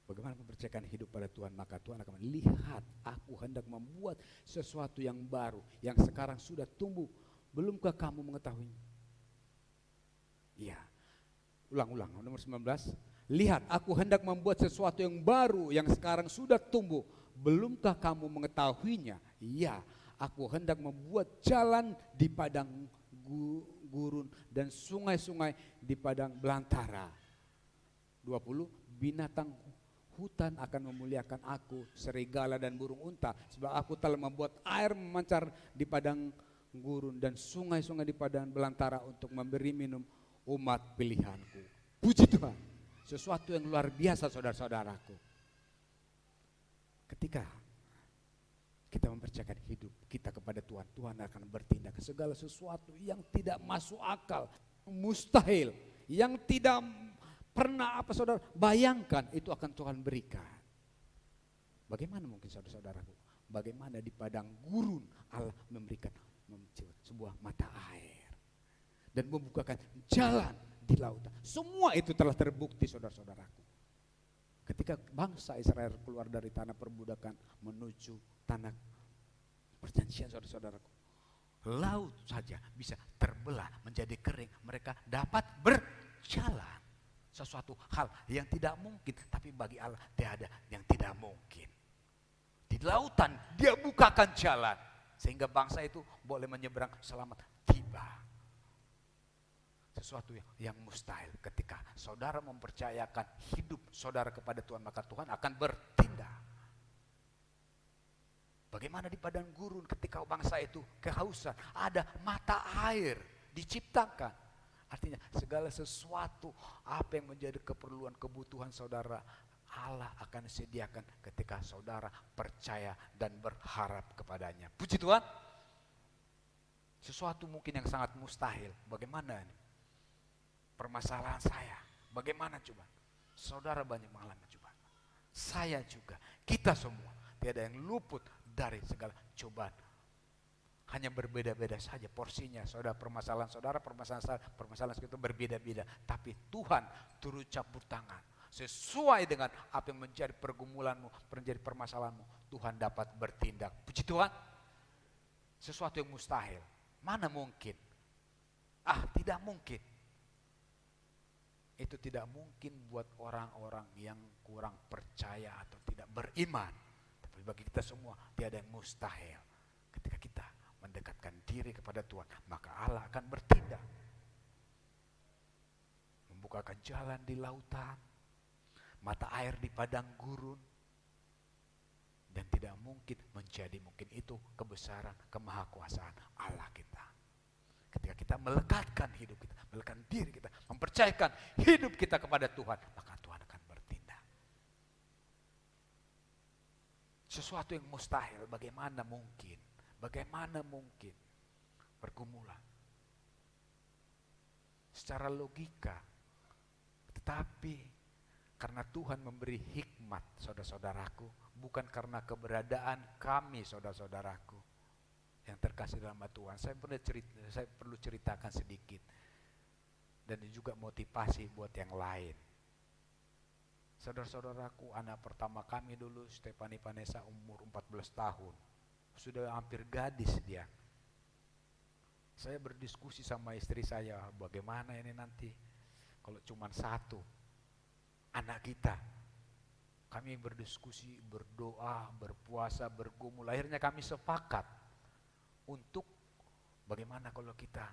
Bagaimana mempercayakan hidup pada Tuhan, maka Tuhan akan melihat, aku hendak membuat sesuatu yang baru, yang sekarang sudah tumbuh, belumkah kamu mengetahuinya? Iya. Ulang, nomor 19. Lihat, aku hendak membuat sesuatu yang baru, yang sekarang sudah tumbuh, belumkah kamu mengetahuinya? Iya. Aku hendak membuat jalan di padang gurun dan sungai-sungai di padang belantara. 20. Binatang hutan akan memuliakan aku, serigala dan burung unta, sebab aku telah membuat air memancar di padang gurun dan sungai-sungai di padang belantara untuk memberi minum umat pilihanku. Puji Tuhan. Sesuatu yang luar biasa, saudara-saudaraku. Ketika kita mempercayakan hidup kita kepada Tuhan, Tuhan akan bertindak. Segala sesuatu yang tidak masuk akal, mustahil, yang tidak pernah saudara bayangkan, itu akan Tuhan berikan. Bagaimana mungkin saudara-saudaraku? Bagaimana di padang gurun Allah memberikan sebuah mata air dan membukakan jalan di lautan. Semua itu telah terbukti, saudara-saudaraku. Ketika bangsa Israel keluar dari tanah perbudakan menuju tanah perjanjian, saudara-saudaraku, laut saja bisa terbelah menjadi kering, mereka dapat berjalan. Sesuatu hal yang tidak mungkin, tapi bagi Allah tidak ada yang tidak mungkin. Di lautan Dia bukakan jalan sehingga bangsa itu boleh menyeberang selamat tiba. Sesuatu yang mustahil. Ketika saudara mempercayakan hidup saudara kepada Tuhan, maka Tuhan akan bertindak. Bagaimana di padang gurun ketika bangsa itu kehausan, ada mata air diciptakan. Artinya segala sesuatu apa yang menjadi keperluan kebutuhan saudara, Allah akan sediakan ketika saudara percaya dan berharap kepadanya. Puji Tuhan. Sesuatu mungkin yang sangat mustahil. Bagaimana ini? Permasalahan saya, bagaimana coba? Saudara banyak mengalami cobaan. Saya juga, kita semua. Tiada yang luput dari segala cobaan. Hanya berbeda-beda saja porsinya. Saudara, permasalahan saudara, permasalahan kita berbeda-beda. Tapi Tuhan turut campur tangan. Sesuai dengan apa yang menjadi pergumulanmu, menjadi permasalahanmu, Tuhan dapat bertindak. Puji Tuhan. Sesuatu yang mustahil. Mana mungkin? Tidak mungkin. Itu tidak mungkin buat orang-orang yang kurang percaya atau tidak beriman. Tapi bagi kita semua tiada yang mustahil. Ketika kita mendekatkan diri kepada Tuhan, maka Allah akan bertindak. Membukakan jalan di lautan, mata air di padang gurun. Dan tidak mungkin menjadi mungkin itu kebesaran, kemahakuasaan Allah kita. Ketika kita melekatkan hidup kita, melekatkan diri kita, mempercayakan hidup kita kepada Tuhan, maka Tuhan akan bertindak. Sesuatu yang mustahil, bagaimana mungkin? Bagaimana mungkin? Pergumulan. Secara logika. Tetapi karena Tuhan memberi hikmat, saudara-saudaraku, bukan karena keberadaan kami, saudara-saudaraku yang terkasih dalam Tuhan. Saya perlu ceritakan sedikit dan juga motivasi buat yang lain. Saudara-saudaraku, anak pertama kami dulu, Stefani Vanessa, umur 14 tahun. Sudah hampir gadis dia. Saya berdiskusi sama istri saya, bagaimana ini nanti kalau cuma satu anak kita. Kami berdiskusi, berdoa, berpuasa, bergumul. Akhirnya kami sepakat untuk bagaimana kalau kita,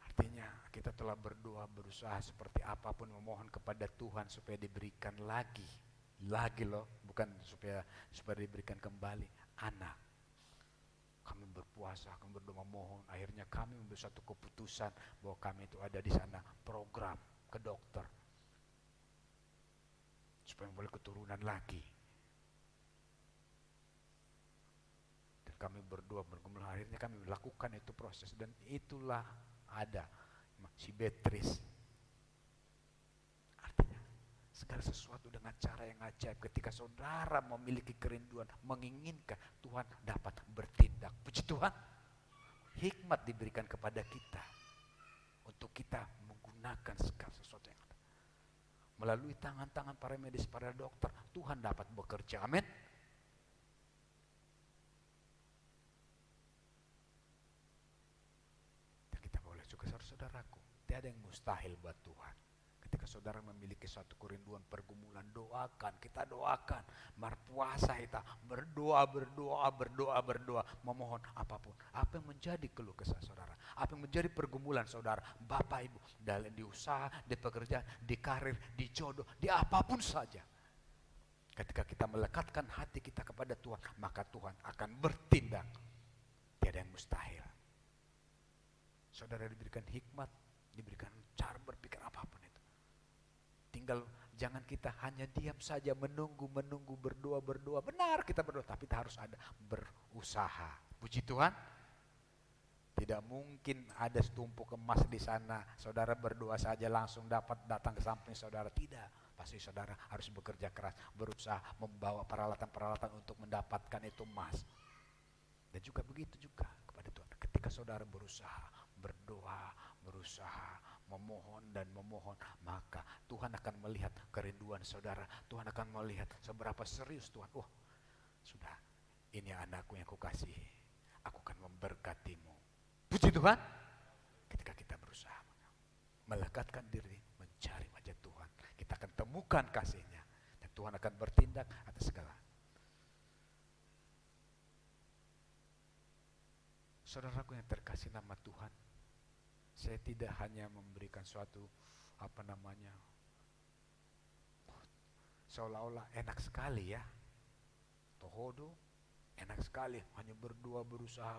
artinya kita telah berdoa, berusaha seperti apapun, memohon kepada Tuhan supaya diberikan lagi loh, bukan supaya diberikan kembali anak. Kami berpuasa, kami berdoa, memohon. Akhirnya kami membuat satu keputusan bahwa kami itu ada di sana program ke dokter supaya boleh keturunan lagi. Dan kami berdoa, bergumul, akhirnya kami melakukan itu proses, dan itulah ada si Beatrice. Artinya segala sesuatu dengan cara yang ajaib. Ketika saudara memiliki kerinduan, menginginkan, Tuhan dapat bertindak. Puji Tuhan. Hikmat diberikan kepada kita untuk kita menggunakan segala sesuatu yang ada. Melalui tangan-tangan para medis, para dokter, Tuhan dapat bekerja. Amin. Dan kita boleh juga, saudara-saudaraku, tiada yang mustahil buat Tuhan. Ketika saudara memiliki suatu kerinduan, pergumulan, doakan, kita doakan. Berpuasa kita, berdoa, memohon apapun. Apa yang menjadi keluh kesah saudara, apa yang menjadi pergumulan saudara, Bapak Ibu, dalam di usaha, di pekerjaan, di karir, di jodoh, di apapun saja. Ketika kita melekatkan hati kita kepada Tuhan, maka Tuhan akan bertindak. Tiada yang mustahil. Saudara diberikan hikmat, diberikan cara berpikir apapun itu. Tinggal jangan kita hanya diam saja menunggu, berdoa. Benar kita berdoa, tapi kita harus ada berusaha. Puji Tuhan. Tidak mungkin ada setumpuk emas di sana, saudara berdoa saja langsung dapat datang ke samping saudara. Tidak, pasti saudara harus bekerja keras, berusaha membawa peralatan-peralatan untuk mendapatkan itu emas. Dan juga begitu juga kepada Tuhan. Ketika saudara berusaha, berdoa, berusaha, memohon, maka Tuhan akan melihat kerinduan saudara. Tuhan akan melihat seberapa serius Tuhan. Oh, sudah, ini anakku yang kukasihi, aku akan memberkatimu. Puji Tuhan. Ketika kita berusaha melekatkan diri, mencari wajah Tuhan, kita akan temukan kasih-Nya, dan Tuhan akan bertindak atas segala. Saudaraku yang terkasih nama Tuhan, saya tidak hanya memberikan suatu seolah-olah enak sekali ya, tohodo, Enak sekali hanya berdua berusaha.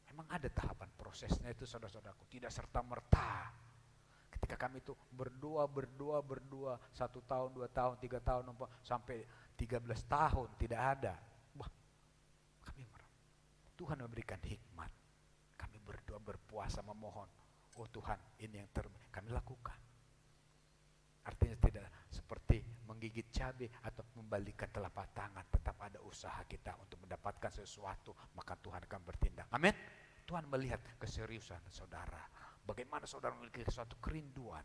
Memang ada tahapan prosesnya itu saudara-saudaraku, tidak serta-merta. Ketika kami itu berdua, 1 tahun, 2 tahun, 3 tahun, sampai 13 tahun tidak ada. Wah, kami Tuhan memberikan hikmat. Kami berdoa, berpuasa, memohon. Oh Tuhan, ini yang terbaik, kami lakukan. Artinya tidak seperti menggigit cabai atau membalikan telapak tangan. Tetap ada usaha kita untuk mendapatkan sesuatu, maka Tuhan akan bertindak. Amin. Tuhan melihat keseriusan saudara. Bagaimana saudara memiliki suatu kerinduan.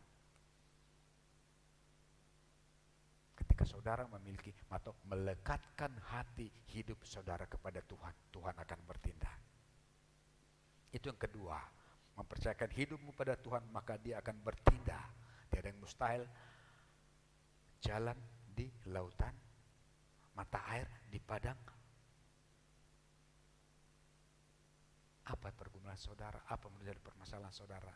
Ketika saudara memiliki atau melekatkan hati hidup saudara kepada Tuhan, Tuhan akan bertindak. Itu yang kedua. Mempercayakan hidupmu pada Tuhan, maka Dia akan bertindak. Tiada yang mustahil. Jalan di lautan, mata air di padang. Apa pergumulan saudara? Apa menjadi permasalahan saudara?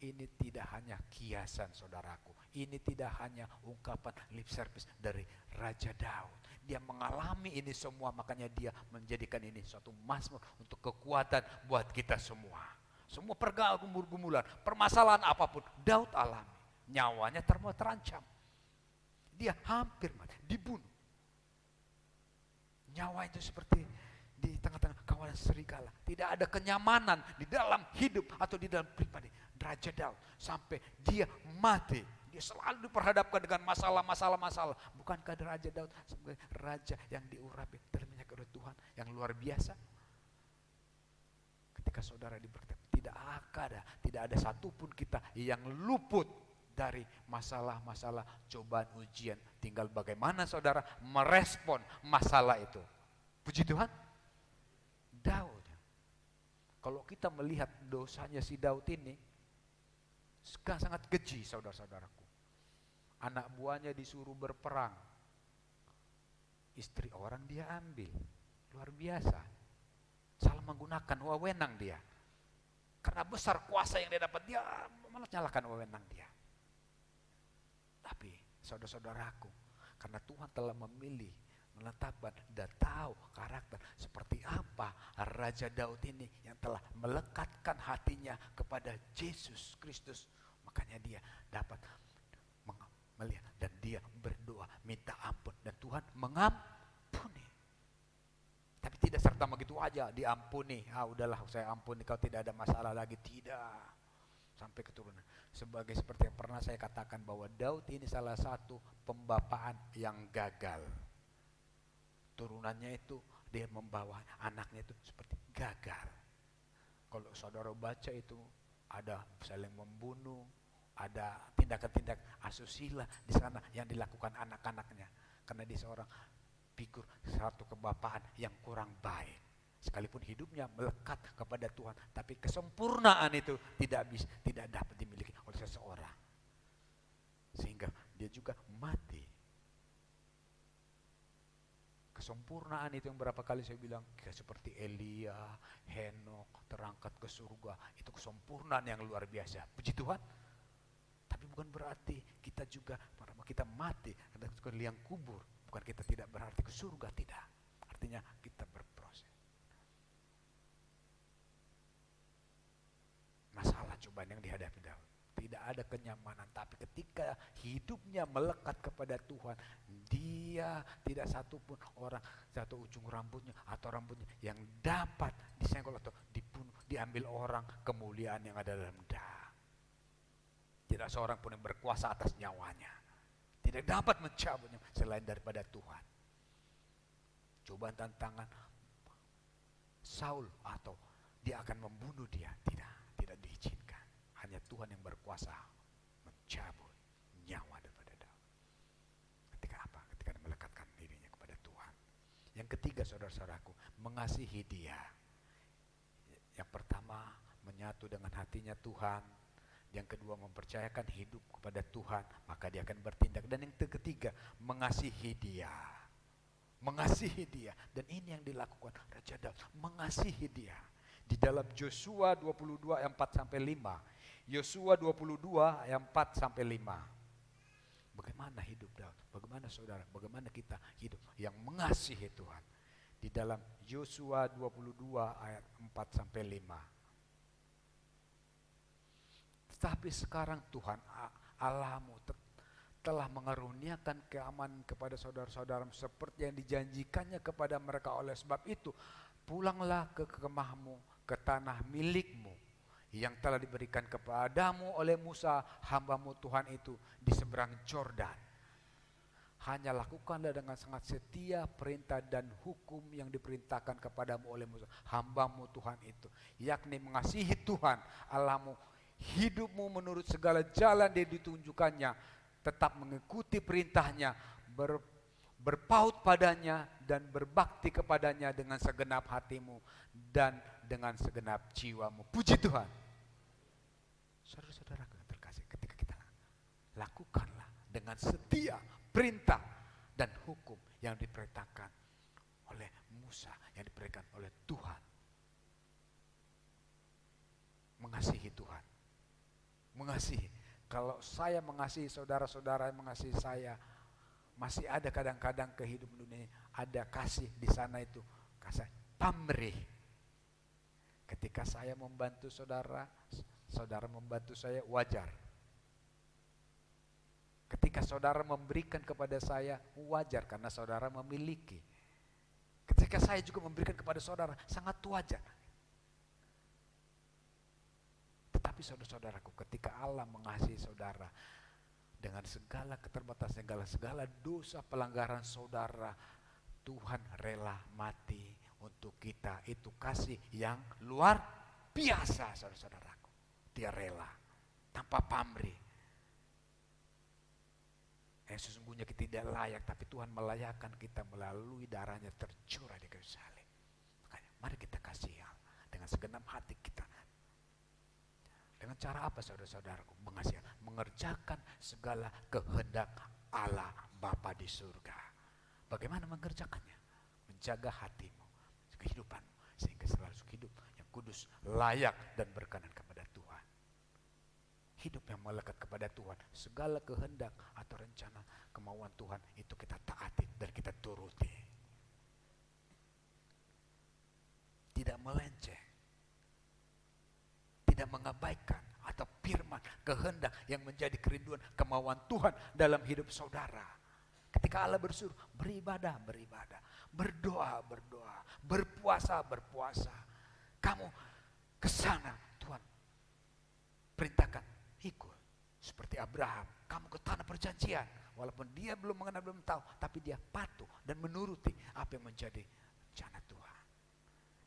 Ini tidak hanya kiasan saudaraku. Ini tidak hanya ungkapan lip service dari Raja Daud. Dia mengalami ini semua, makanya dia menjadikan ini suatu mazmur untuk kekuatan buat kita semua. Semua pergumulan, permasalahan apapun, Daud alami. Nyawanya terancam. Dia hampir mati, dibunuh. Nyawa itu seperti di tengah-tengah kawanan serigala. Tidak ada kenyamanan di dalam hidup atau di dalam pribadi Raja Daud. Sampai dia mati. Dia selalu diperhadapkan dengan masalah. Bukankah Raja Daud sebagai raja yang diurapi terminyak oleh Tuhan yang luar biasa? Ketika saudara diberkati, tidak ada satupun kita yang luput dari masalah-masalah cobaan ujian. Tinggal bagaimana saudara merespon masalah itu. Puji Tuhan. Daud, kalau kita melihat dosanya si Daud ini sangat keji saudara-saudaraku. Anak buahnya disuruh berperang, istri orang dia ambil. Luar biasa. Salah menggunakan wewenang dia. Karena besar kuasa yang dia dapat, dia malah nyalakan wewenang dia. Tapi saudara-saudaraku, karena Tuhan telah memilih, menetapkan dan tahu karakter seperti apa Raja Daud ini yang telah melekatkan hatinya kepada Yesus Kristus, makanya dia dapat melihat dan dia berdoa minta ampun dan Tuhan mengampuni. Tapi tidak serta begitu aja diampuni. Udahlah saya ampuni, kau tidak ada masalah lagi. Tidak. Sampai keturunan. Seperti yang pernah saya katakan bahwa Daud ini salah satu pembapaan yang gagal. Turunannya itu dia membawa anaknya itu seperti gagal. Kalau saudara baca itu ada saling membunuh, ada tindakan-tindakan asusila di sana yang dilakukan anak-anaknya. Karena dia seorang figur satu kebapaan yang kurang baik. Sekalipun hidupnya melekat kepada Tuhan, tapi kesempurnaan itu tidak dapat dimiliki oleh seseorang. Sehingga dia juga mati. Kesempurnaan itu yang berapa kali saya bilang, seperti Elia, Henok, terangkat ke surga. Itu kesempurnaan yang luar biasa. Puji Tuhan. Tapi bukan berarti kita juga, kita mati, ada liang kubur. Bukan kita tidak berarti ke surga, tidak. Artinya kita berproses. Masalah cobaan yang dihadapi Daud. Tidak ada kenyamanan, tapi ketika hidupnya melekat kepada Tuhan, dia tidak satupun orang, satu ujung rambutnya atau rambutnya yang dapat disenggol atau dibunuh, diambil orang kemuliaan yang ada dalam dia. Tidak seorang pun yang berkuasa atas nyawanya. Tidak dapat mencabutnya selain daripada Tuhan. Cobaan tantangan Saul atau dia akan membunuh dia, tidak diizinkan. Hanya Tuhan yang berkuasa mencabut nyawa daripada Daud. Ketika apa? Ketika dia melekatkan dirinya kepada Tuhan. Yang ketiga saudara-saudaraku, mengasihi dia. Yang pertama, menyatu dengan hatinya Tuhan. Yang kedua, mempercayakan hidup kepada Tuhan, maka dia akan bertindak. Dan yang ketiga, mengasihi dia. Mengasihi dia. Dan ini yang dilakukan Raja Daud, mengasihi dia. Di dalam Yosua 22 ayat 4-5. Yosua 22 ayat 4-5. Bagaimana hidup Daud? Bagaimana saudara? Bagaimana kita hidup yang mengasihi Tuhan? Di dalam Yosua 22 ayat 4 sampai 5. Tetapi sekarang Tuhan Allahmu telah mengaruniakan keamanan kepada saudara-saudaramu seperti yang dijanjikannya kepada mereka. Oleh sebab itu, pulanglah ke kemahmu, ke tanah milikmu yang telah diberikan kepadamu oleh Musa hambamu Tuhan itu di seberang Yordan. Hanya lakukanlah dengan sangat setia perintah dan hukum yang diperintahkan kepadamu oleh Musa hambamu Tuhan itu, yakni mengasihi Tuhan Allahmu, hidupmu menurut segala jalan yang ditunjukkannya, tetap mengikuti perintahnya, berpaut padanya dan berbakti kepadanya dengan segenap hatimu dan dengan segenap jiwamu. Puji Tuhan. Saudara-saudara yang terkasih, ketika kita lakukanlah dengan setia perintah dan hukum yang diperintahkan oleh Musa, yang diberikan oleh Tuhan. Mengasihi Tuhan. Mengasihi. Kalau saya mengasihi saudara-saudara yang mengasihi saya, masih ada kadang-kadang kehidupan dunia ada kasih di sana, itu kasih pamrih. Ketika saya membantu saudara, saudara membantu saya, wajar. Ketika saudara memberikan kepada saya, wajar karena saudara memiliki. Ketika saya juga memberikan kepada saudara, sangat wajar. Tetapi saudara-saudaraku, ketika Allah mengasihi saudara dengan segala keterbatasan, segala dosa pelanggaran saudara, Tuhan rela mati untuk kita. Itu kasih yang luar biasa, saudara-saudaraku. Dia rela tanpa pamrih. Sesungguhnya kita tidak layak, tapi Tuhan melayakkan kita melalui darahnya tercurah di kayu salib. Makanya mari kita kasih Allah dengan segenap hati kita. Dengan cara apa, saudara-saudaraku? Mengasihi, mengerjakan segala kehendak Allah Bapa di surga. Bagaimana mengerjakannya? Menjaga hatimu, kehidupanmu, sehingga selalu hidup yang kudus, layak dan berkenan kepada Tuhan. Hidup yang melekat kepada Tuhan. Segala kehendak atau rencana kemauan Tuhan itu kita taati dan kita turuti. Tidak melenceng. Tidak mengabaikan atau firman kehendak yang menjadi kerinduan kemauan Tuhan dalam hidup saudara. Ketika Allah bersuruh beribadah, berdoa, berpuasa, kamu ke sana, Tuhan perintahkan ikut. Seperti Abraham, kamu ke tanah perjanjian, walaupun dia belum mengenal, belum tahu, tapi dia patuh dan menuruti apa yang menjadi rencana Tuhan.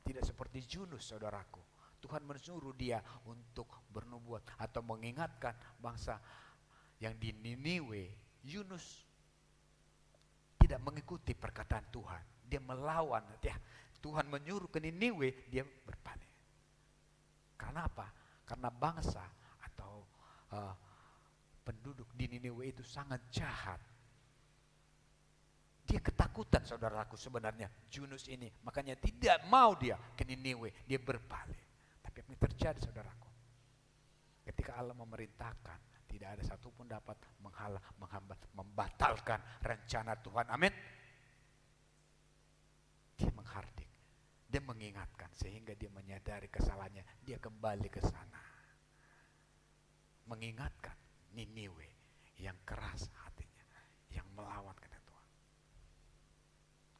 Tidak seperti Yunus, saudaraku. Tuhan menyuruh dia untuk bernubuat atau mengingatkan bangsa yang di Niniwe. Yunus tidak mengikuti perkataan Tuhan. Dia melawan. Tuhan menyuruh ke Niniwe, dia berpaling. Karena apa? Karena bangsa atau penduduk di Niniwe itu sangat jahat. Dia ketakutan, saudaraku, sebenarnya Yunus ini. Makanya tidak mau dia ke Niniwe, dia berpaling. Tapi apa yang terjadi, saudaraku? Ketika Allah memerintahkan, tidak ada satupun dapat menghalang, menghambat, membatalkan rencana Tuhan. Amin. Dia menghardik, dia mengingatkan, sehingga dia menyadari kesalahannya, dia kembali ke sana. Mengingatkan Niniwe yang keras hatinya, yang melawan kepada Tuhan.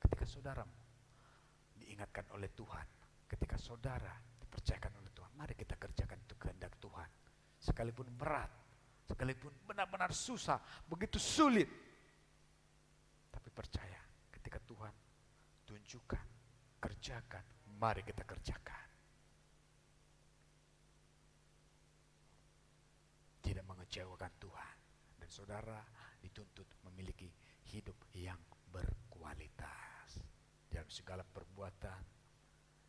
Ketika saudaramu diingatkan oleh Tuhan, ketika saudara dipercayakan oleh Tuhan, mari kita kerjakan itu kehendak Tuhan. Sekalipun berat, sekalipun benar-benar susah, begitu sulit, tapi percaya ketika Tuhan tunjukkan, kerjakan, mari kita kerjakan. Tidak mengecewakan Tuhan. Dan saudara dituntut memiliki hidup yang berkualitas dalam segala perbuatan,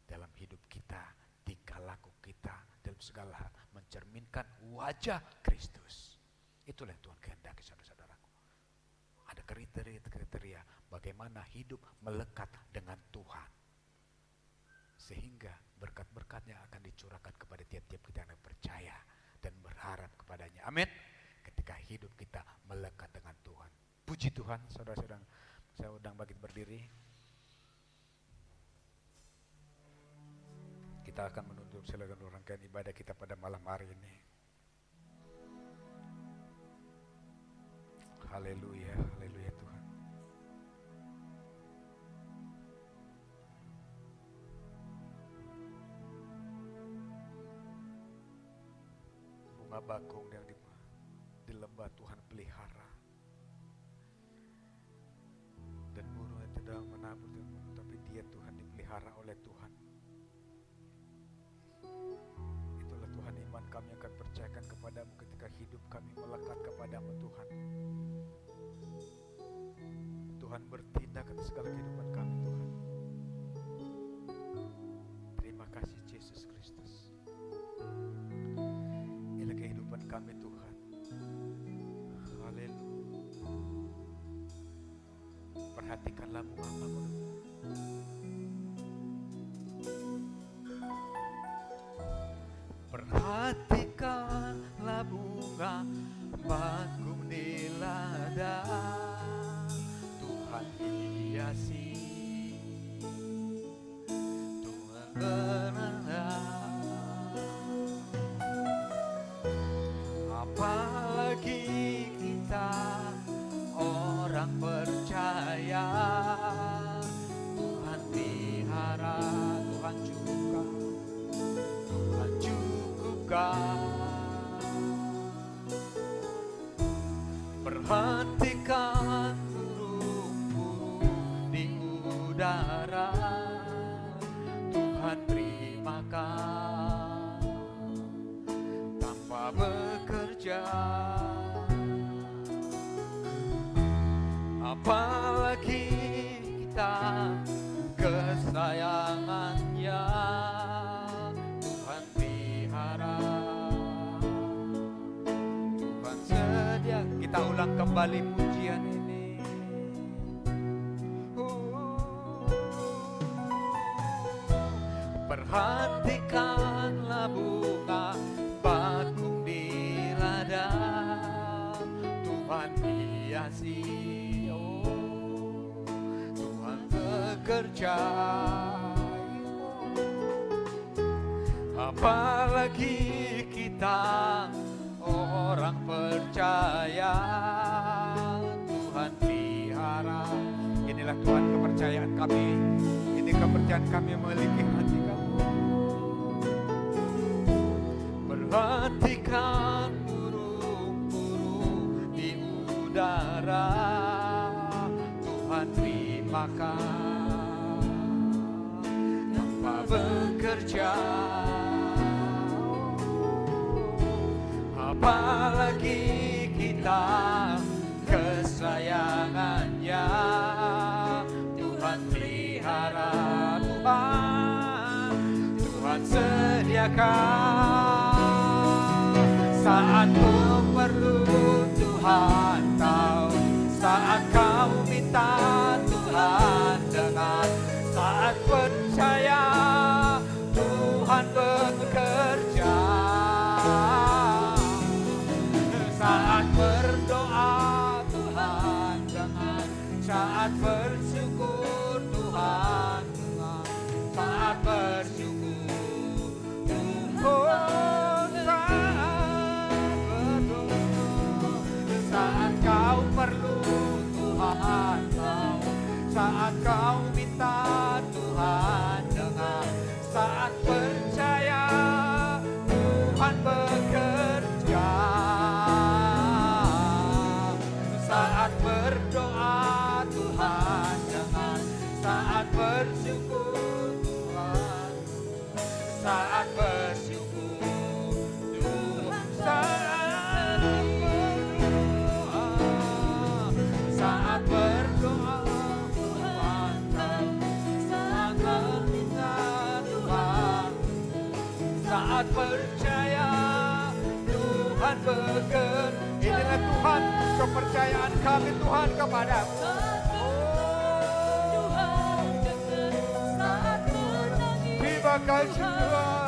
dalam hidup kita, tingkah laku kita, dalam segala hal mencerminkan wajah Kristus. Itulah yang Tuhan kehendaki, saudara-saudaraku. Ada kriteria bagaimana hidup melekat dengan Tuhan, sehingga berkat-berkatnya akan dicurahkan kepada tiap-tiap kita yang percaya dan berharap kepadanya. Amin. Ketika hidup kita melekat dengan Tuhan. Puji Tuhan, saudara-saudara, saya undang bangkit berdiri. Kita akan menutup seluruh rangkaian ibadah kita pada malam hari ini. Haleluya, haleluya Tuhan. Bunga bakung yang di lembah Tuhan pelihara, dan burungnya tidak menabur, tapi dia Tuhan dipelihara oleh Tuhan. Itulah Tuhan iman kami akan percayakan kepadamu ketika hidup kami melekat kepadamu Tuhan. Tuhan bertindak atas segala kehidupan kami Tuhan. Terima kasih Yesus Kristus. Inilah kehidupan kami Tuhan. Haleluya. Perhatikanlah bunga-bunga. Perhatikanlah bunga bakung di ladang, Tuhan hiasi, Tuhan menenang. Apalagi kita orang percaya, Tuhan pelihara, Tuhan juga, Tuhan cukupkan. Perhatikan burung-burung di udara, Tuhan beri makan tanpa bekerja. Apalagi kita kesayangannya, Tuhan pelihara, Tuhan sedia. Kita ulang kembali pujian ini. Perhatikanlah bunga bakung di ladang, Tuhan hiasi, Tuhan bekerja. Apalagi kita orang percaya, Tuhan pelihara. Inilah Tuhan kepercayaan kami. Ini kepercayaan kami memiliki hati kamu. Perhatikan burung-burung di udara, Tuhan beri makan tanpa bekerja. Apalagi kita kesayangannya, Tuhan pelihara, Tuhan sediakan. Saat kau perlu Tuhan tahu, saat kau minta Tuhan dengar, saat percaya Tuhan bekerja. Saat berdoa Tuhan dengar, saat bersyukur Tuhan dengar, saat bersyukur Tuhan, saat kau perlu Tuhan tahu, saat kau minta Tuhan dengar, saat percaya Tuhan bekerja. Saat berdoa Tuhan dengar, saat bersyukur Tuhan, saat bersyukur Tuhan, saat berdoa, saat berdoa Tuhan, saat meminta Tuhan, saat percaya Tuhan bekerja. Inilah Tuhan kepercayaan kami Tuhan kepadamu. Terima kasih Tuhan.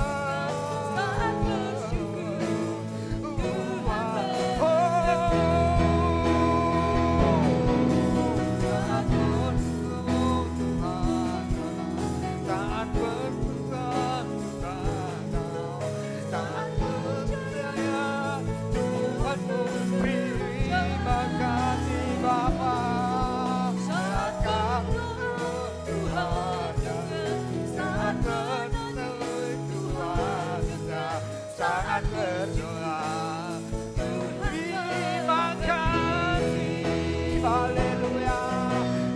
Terima kasih, haleluya.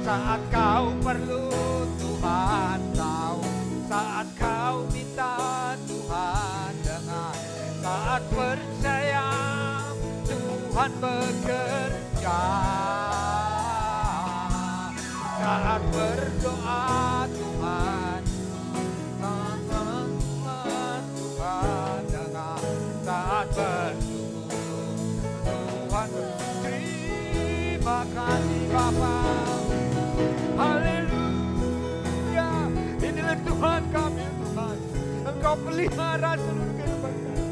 Saat kau perlu Tuhan tahu, saat kau minta Tuhan dengar, saat percaya Tuhan bekerja, saat berdoa Tuhan Tuhan dengar, saat bersyukur Tuhan. Terima kasih Bapa, haleluya. Inilah Tuhan kami Tuhan, Engkau pelihara seluruh kehidupan kami.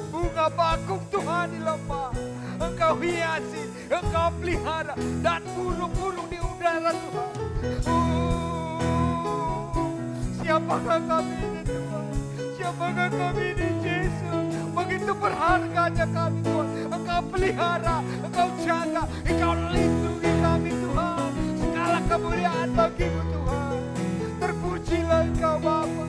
Bunga bakung Tuhan dilemah, Engkau hiasi, Engkau pelihara, dan burung-burung di udara Tuhan. Siapakah kami ini Tuhan? Siapakah kami ini Yesus? Begitu berharganya kami Tuhan. Engkau pelihara, Engkau jaga, Engkau lindungi kami Tuhan. Segala kemuliaan bagimu Tuhan. Terpujilah Engkau Bapa.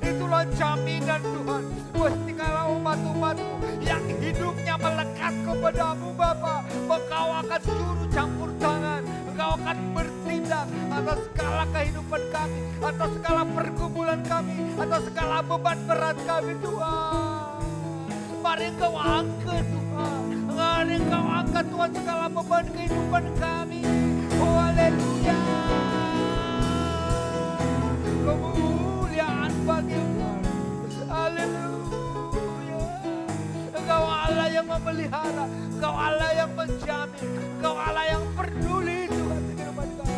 Itulah jaminan Tuhan. Pastikanlah umat-umatmu yang hidupnya melekat kepadamu Bapa. Engkau akan suruh campur tangan. Engkau akan bertindak atas segala kehidupan kami, atas segala pergumulan kami, atas segala beban berat kami Tuhan. Mari Engkau angkat Tuhan. Mari Engkau angkat Tuhan segala beban kehidupan kami. Oh haleluya. Kemuliaan bagi Tuhan. Haleluya. Engkau Allah yang memelihara, Engkau Allah yang menjamin, Engkau Allah yang peduli Tuhan kehidupan kami.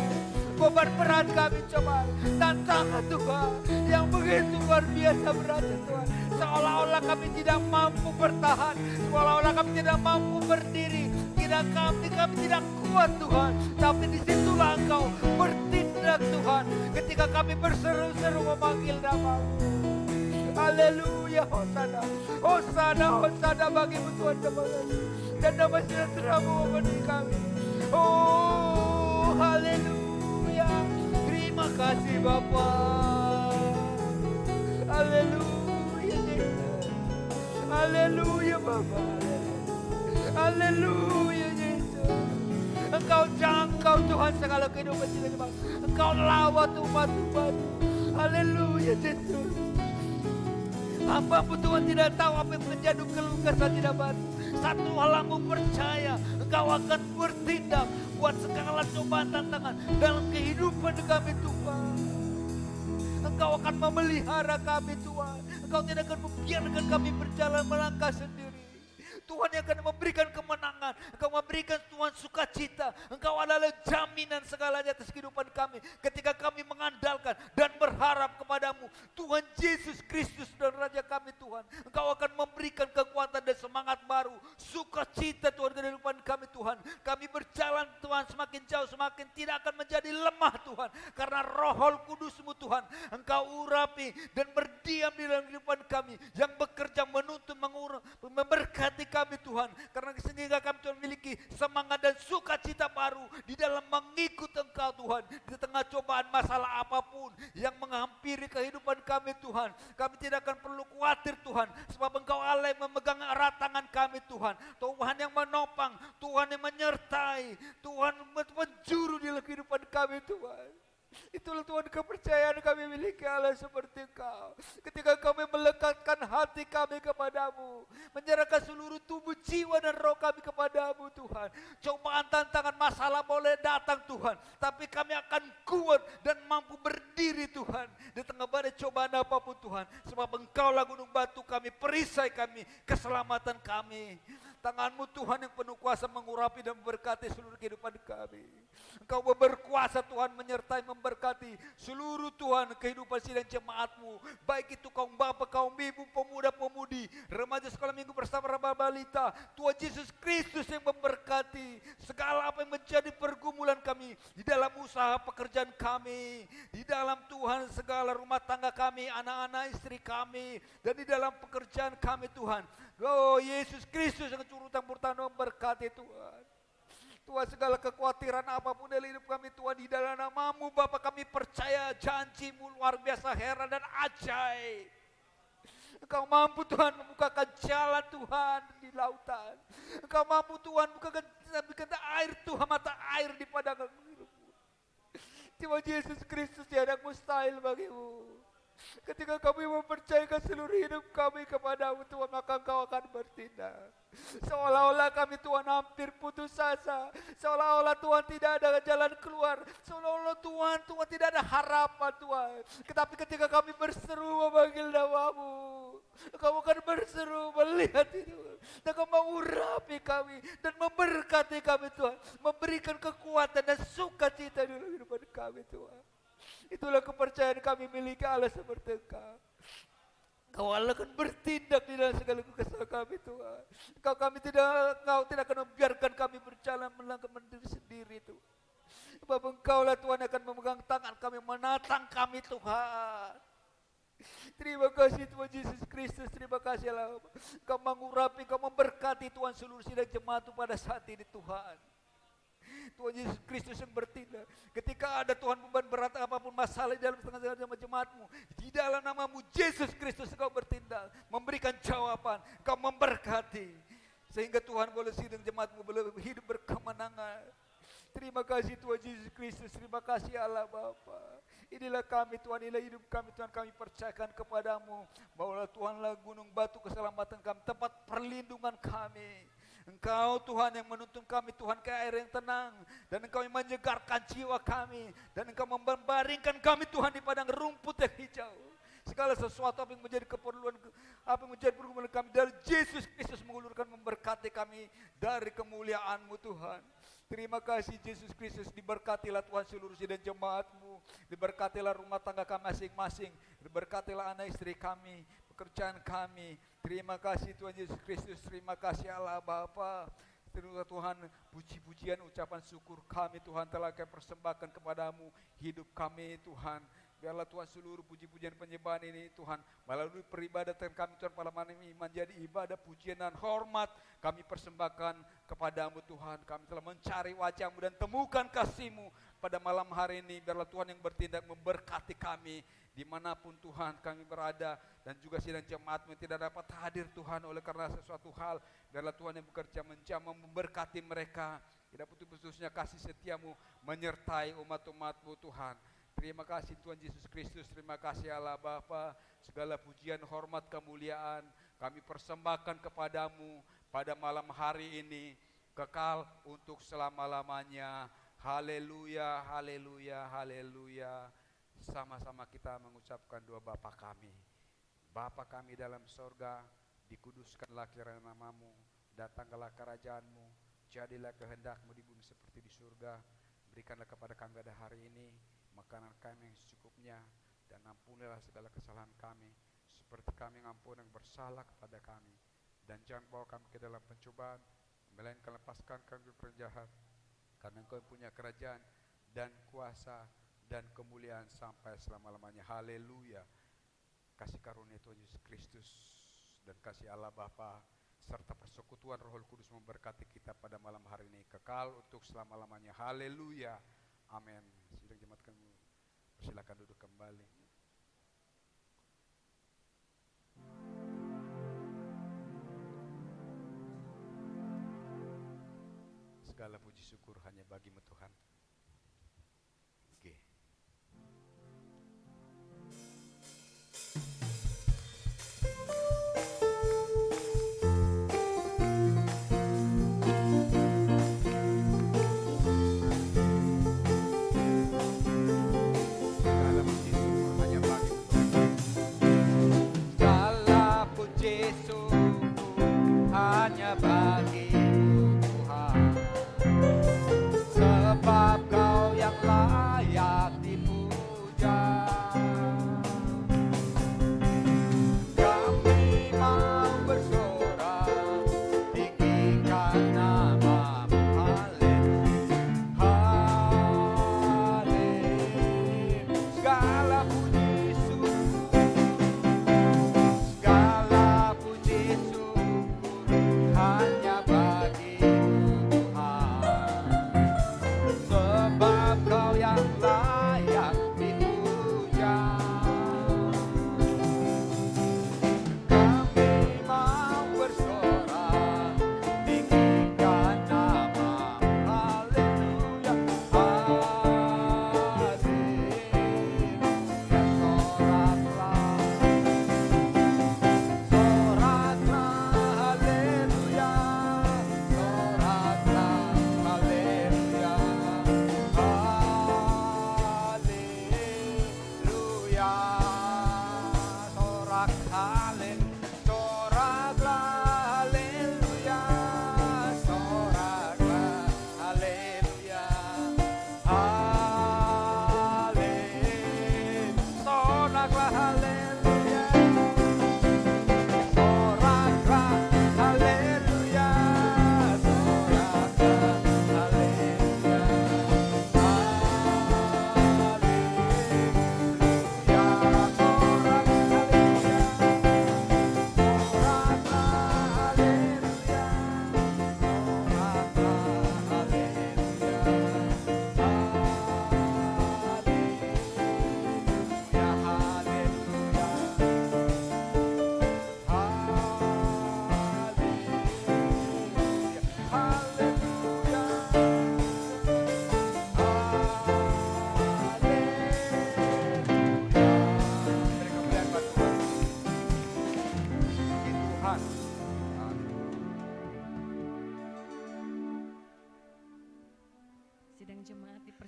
Beban berat kami coba, tantangan Tuhan yang begitu luar biasa beratnya Tuhan. Seolah-olah kami tidak mampu bertahan, seolah-olah kami tidak mampu berdiri, kami tidak kuat Tuhan. Tapi disitulah Engkau bertindak Tuhan, ketika kami berseru-seru memanggil nama-Mu. Haleluya, Hosana, Hosana, Hosana bagimu Tuhan jemaat, dan nama sejahtera-Mu memenuhi kami. Oh, haleluya. Terima kasih Bapa. Haleluya Yesus. Haleluya Bapa. Haleluya Yesus. Engkau jangkau Tuhan segala kehidupan kita. Engkau lawat umat-umat. Haleluya Yesus. Hamba-Mu Tuhan tidak tahu apa yang menjadi keluh kesah tidak batu. Satu hal Aku percaya, Engkau akan bertindak buat segala cobaan tantangan dalam kehidupan kami Tuhan. Engkau akan memelihara kami Tuhan. Engkau tidak akan membiarkan kami berjalan melangkah sendiri. Tuhan yang akan memberikan kemenangan. Engkau memberikan Tuhan sukacita. Engkau adalah jaminan segalanya atas kehidupan kami. Ketika kami mengandalkan dan berharap kepadamu, Tuhan Yesus Kristus dan Raja kami Tuhan. Engkau akan memberikan kekuatan dan semangat baru. Sukacita Tuhan kehidupan kami Tuhan. Kami berjalan Tuhan semakin jauh, semakin tidak akan menjadi lemah Tuhan. Karena Roh Kudus-Mu Tuhan, Engkau urapi dan berdiam di dalam kehidupan kami. Yang bekerja menuntun, memberkati kami Tuhan, karena sehingga kami Tuhan memiliki semangat dan sukacita baru di dalam mengikut Engkau Tuhan di tengah cobaan masalah apapun yang menghampiri kehidupan kami Tuhan. Kami tidak akan perlu khawatir Tuhan, sebab Engkau Allah yang memegang erat tangan kami Tuhan. Tuhan yang menopang, Tuhan yang menyertai, Tuhan menjuru di dalam kehidupan kami Tuhan. Itulah Tuhan kepercayaan kami miliki Allah seperti Engkau. Ketika kami melekatkan hati kami kepadamu, menyerahkan seluruh tubuh, jiwa dan roh kami kepadamu Tuhan. Cobaan, tantangan, masalah boleh datang Tuhan, tapi kami akan kuat dan mampu berdiri Tuhan di tengah badai cobaan apapun Tuhan. Sebab Engkaulah gunung batu kami, perisai kami, keselamatan kami. Tangan-Mu Tuhan yang penuh kuasa mengurapi dan memberkati seluruh kehidupan kami. Engkau berkuasa Tuhan menyertai memberkati seluruh Tuhan kehidupan sidang jemaat-Mu. Baik itu kaum bapa, kaum ibu, pemuda, pemudi, remaja sekolah minggu bersama remaja balita. Tuhan Yesus Kristus yang memberkati segala apa yang menjadi pergumulan kami di dalam usaha pekerjaan kami, di dalam Tuhan segala rumah tangga kami, anak-anak istri kami, dan di dalam pekerjaan kami Tuhan. Oh Yesus Kristus yang turut campur tangan memberkati Tuhan. Tuhan segala kekhawatiran apapun dalam hidup kami Tuhan, di dalam nama-Mu Bapa kami percaya janji-Mu luar biasa, heran dan ajaib. Engkau mampu Tuhan membukakan jalan Tuhan di lautan. Engkau mampu Tuhan membukakan air Tuhan, mata air di padang hidupmu. Tuhan Yesus Kristus tiada mustahil bagimu. Ketika kami mempercayakan seluruh hidup kami kepadamu Tuhan, maka Engkau akan bertindak. Seolah-olah kami Tuhan hampir putus asa, seolah-olah Tuhan tidak ada jalan keluar, seolah-olah Tuhan tidak ada harapan Tuhan. Tetapi ketika kami berseru memanggil namamu, Engkau akan berseru melihat itu, dan Engkau mengurapi kami dan memberkati kami Tuhan, memberikan kekuatan dan sukacita di dalam kehidupan kami Tuhan. Itulah kepercayaan kami miliki Allah seperti Engkau. Engkau Allah akan bertindak di dalam segala kesalahan kami Tuhan. Engkau tidak akan membiarkan kami berjalan melangkah sendiri Tuhan. Sebab Engkau lah Tuhan akan memegang tangan kami, menatang kami Tuhan. Terima kasih Tuhan Yesus Kristus, terima kasih Allah. Engkau mengurapi, Engkau memberkati Tuhan seluruh sidang jemaat pada saat ini Tuhan. Tuhan Yesus Kristus yang bertindak. Ketika ada Tuhan beban berat apapun masalah di dalam setengah jemaat-Mu, di dalam nama-Mu Yesus Kristus Engkau bertindak, memberikan jawaban, Engkau memberkati. Sehingga Tuhan boleh sidang jemaat-Mu boleh hidup berkemenangan. Terima kasih Tuhan Yesus Kristus, terima kasih Allah Bapa. Inilah kami Tuhan, inilah hidup kami Tuhan, kami percayakan kepadamu. Bahwa Tuhanlah gunung batu keselamatan kami, tempat perlindungan kami. Engkau Tuhan yang menuntun kami Tuhan ke air yang tenang, dan Engkau yang menyegarkan jiwa kami, dan Engkau membaringkan kami Tuhan di padang rumput yang hijau. Segala sesuatu apa yang menjadi keperluan, apa yang menjadi pergumulan kami dari Yesus Kristus mengulurkan memberkati kami dari kemuliaan-Mu Tuhan. Terima kasih Yesus Kristus, diberkatilah Tuhan seluruh sidang jemaat-Mu, diberkatilah rumah tangga kami masing-masing, diberkatilah anak istri kami, pekerjaan kami. Terima kasih Tuhan Yesus Kristus, terima kasih Allah Bapa. Terima Tuhan, puji-pujian ucapan syukur kami Tuhan telah kami persembahkan kepadamu hidup kami Tuhan. Biarlah Tuhan seluruh puji-pujian penyembahan ini Tuhan melalui peribadatan kami Tuhan pada malam ini menjadi ibadah pujian dan hormat kami persembahkan kepadamu Tuhan. Kami telah mencari wajah-Mu dan temukan kasih-Mu pada malam hari ini. Biarlah Tuhan yang bertindak memberkati kami dimanapun Tuhan kami berada, dan juga sidang jemaat-Mu yang tidak dapat hadir Tuhan oleh karena sesuatu hal. Biarlah Tuhan yang bekerja menjamah memberkati mereka, tidak putus-putusnya kasih setia-Mu menyertai umat-umat-Mu Tuhan. Terima kasih Tuhan Yesus Kristus, terima kasih Allah Bapa. Segala pujian, hormat, kemuliaan kami persembahkan kepadamu pada malam hari ini, kekal untuk selama-lamanya. Haleluya, haleluya, haleluya. Sama-sama kita mengucapkan doa Bapa kami. Bapa kami dalam sorga, dikuduskanlah kiranya nama-Mu, datanglah kerajaan-Mu, jadilah kehendak-Mu di bumi seperti di surga. Berikanlah kepada kami pada hari ini makanan kami yang secukupnya, dan ampunilah segala kesalahan kami, seperti kami mengampuni yang bersalah kepada kami. Dan jangan bawa kami ke dalam pencobaan, melainkan lepaskan kami dari penjahat, karena Engkau yang punya kerajaan dan kuasa dan kemuliaan sampai selama-lamanya. Haleluya. Kasih karunia Tuhan Yesus Kristus dan kasih Allah Bapa serta persekutuan Roh Kudus memberkati kita pada malam hari ini, kekal untuk selama-lamanya. Haleluya. Amin. Sidang jemaat kami persilakan duduk kembali. Segala puji syukur hanya bagi-Mu Tuhan. Oke. Hanya bagi-Mu Tuhan, sebab Kau yang layak dipuja. Kami mau bersorak, tinggikan nama-Mu. Haleluya, haleluya. Segala puji syukur, segala puji syukur hanya bagi-Mu Tuhan, sebab Kau yang layak dipuja.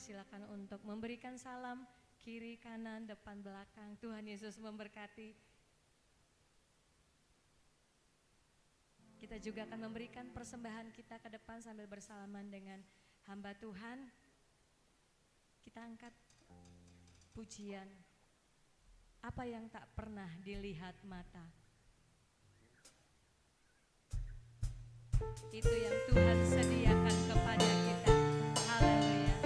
dipersilakan untuk memberikan salam kiri, kanan, depan, belakang. Tuhan Yesus memberkati. Kita juga akan memberikan persembahan kita ke depan sambil bersalaman dengan hamba Tuhan. Kita angkat pujian, apa yang tak pernah dilihat mata. Itu yang Tuhan sediakan kepada kita. Haleluya.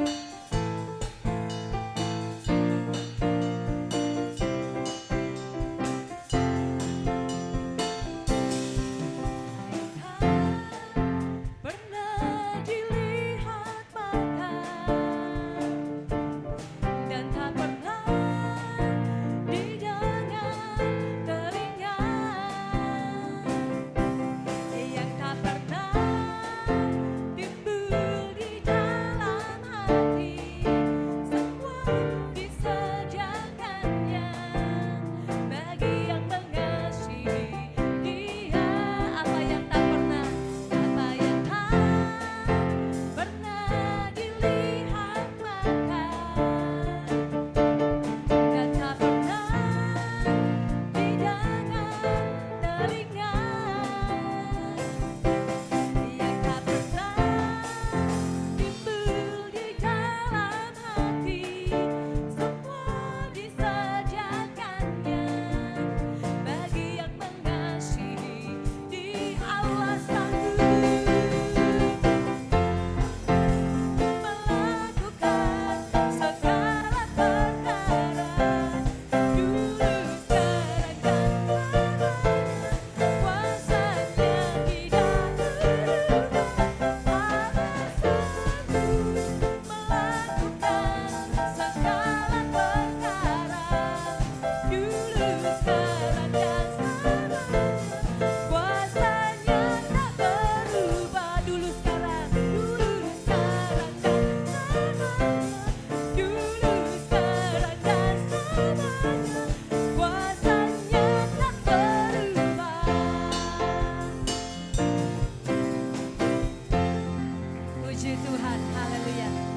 Pernah dilihat mata dan tak pernah didengar telinga, yang tak pernah timbul di dalam hati, semua disediakannya bagi yang mengasihi Dia. Apa yang tak pernah dilihat mata dan tak pernah didengar telinga, yang tak pernah timbul di dalam hati, semua disediakannya bagi yang mengasihi Dia. Allah sanggup melakukan segala perkara, dulu sekarang dan selamanya, kuasanya tidak berubah. Allah sanggup melakukan segala perkara, dulu sekarang dan selamanya, kuasanya tak berubah. Dulu sekarang dan selamanya, dulu sekarang dan selamanya, kuasanya tak berubah. Puji Tuhan, haleluya.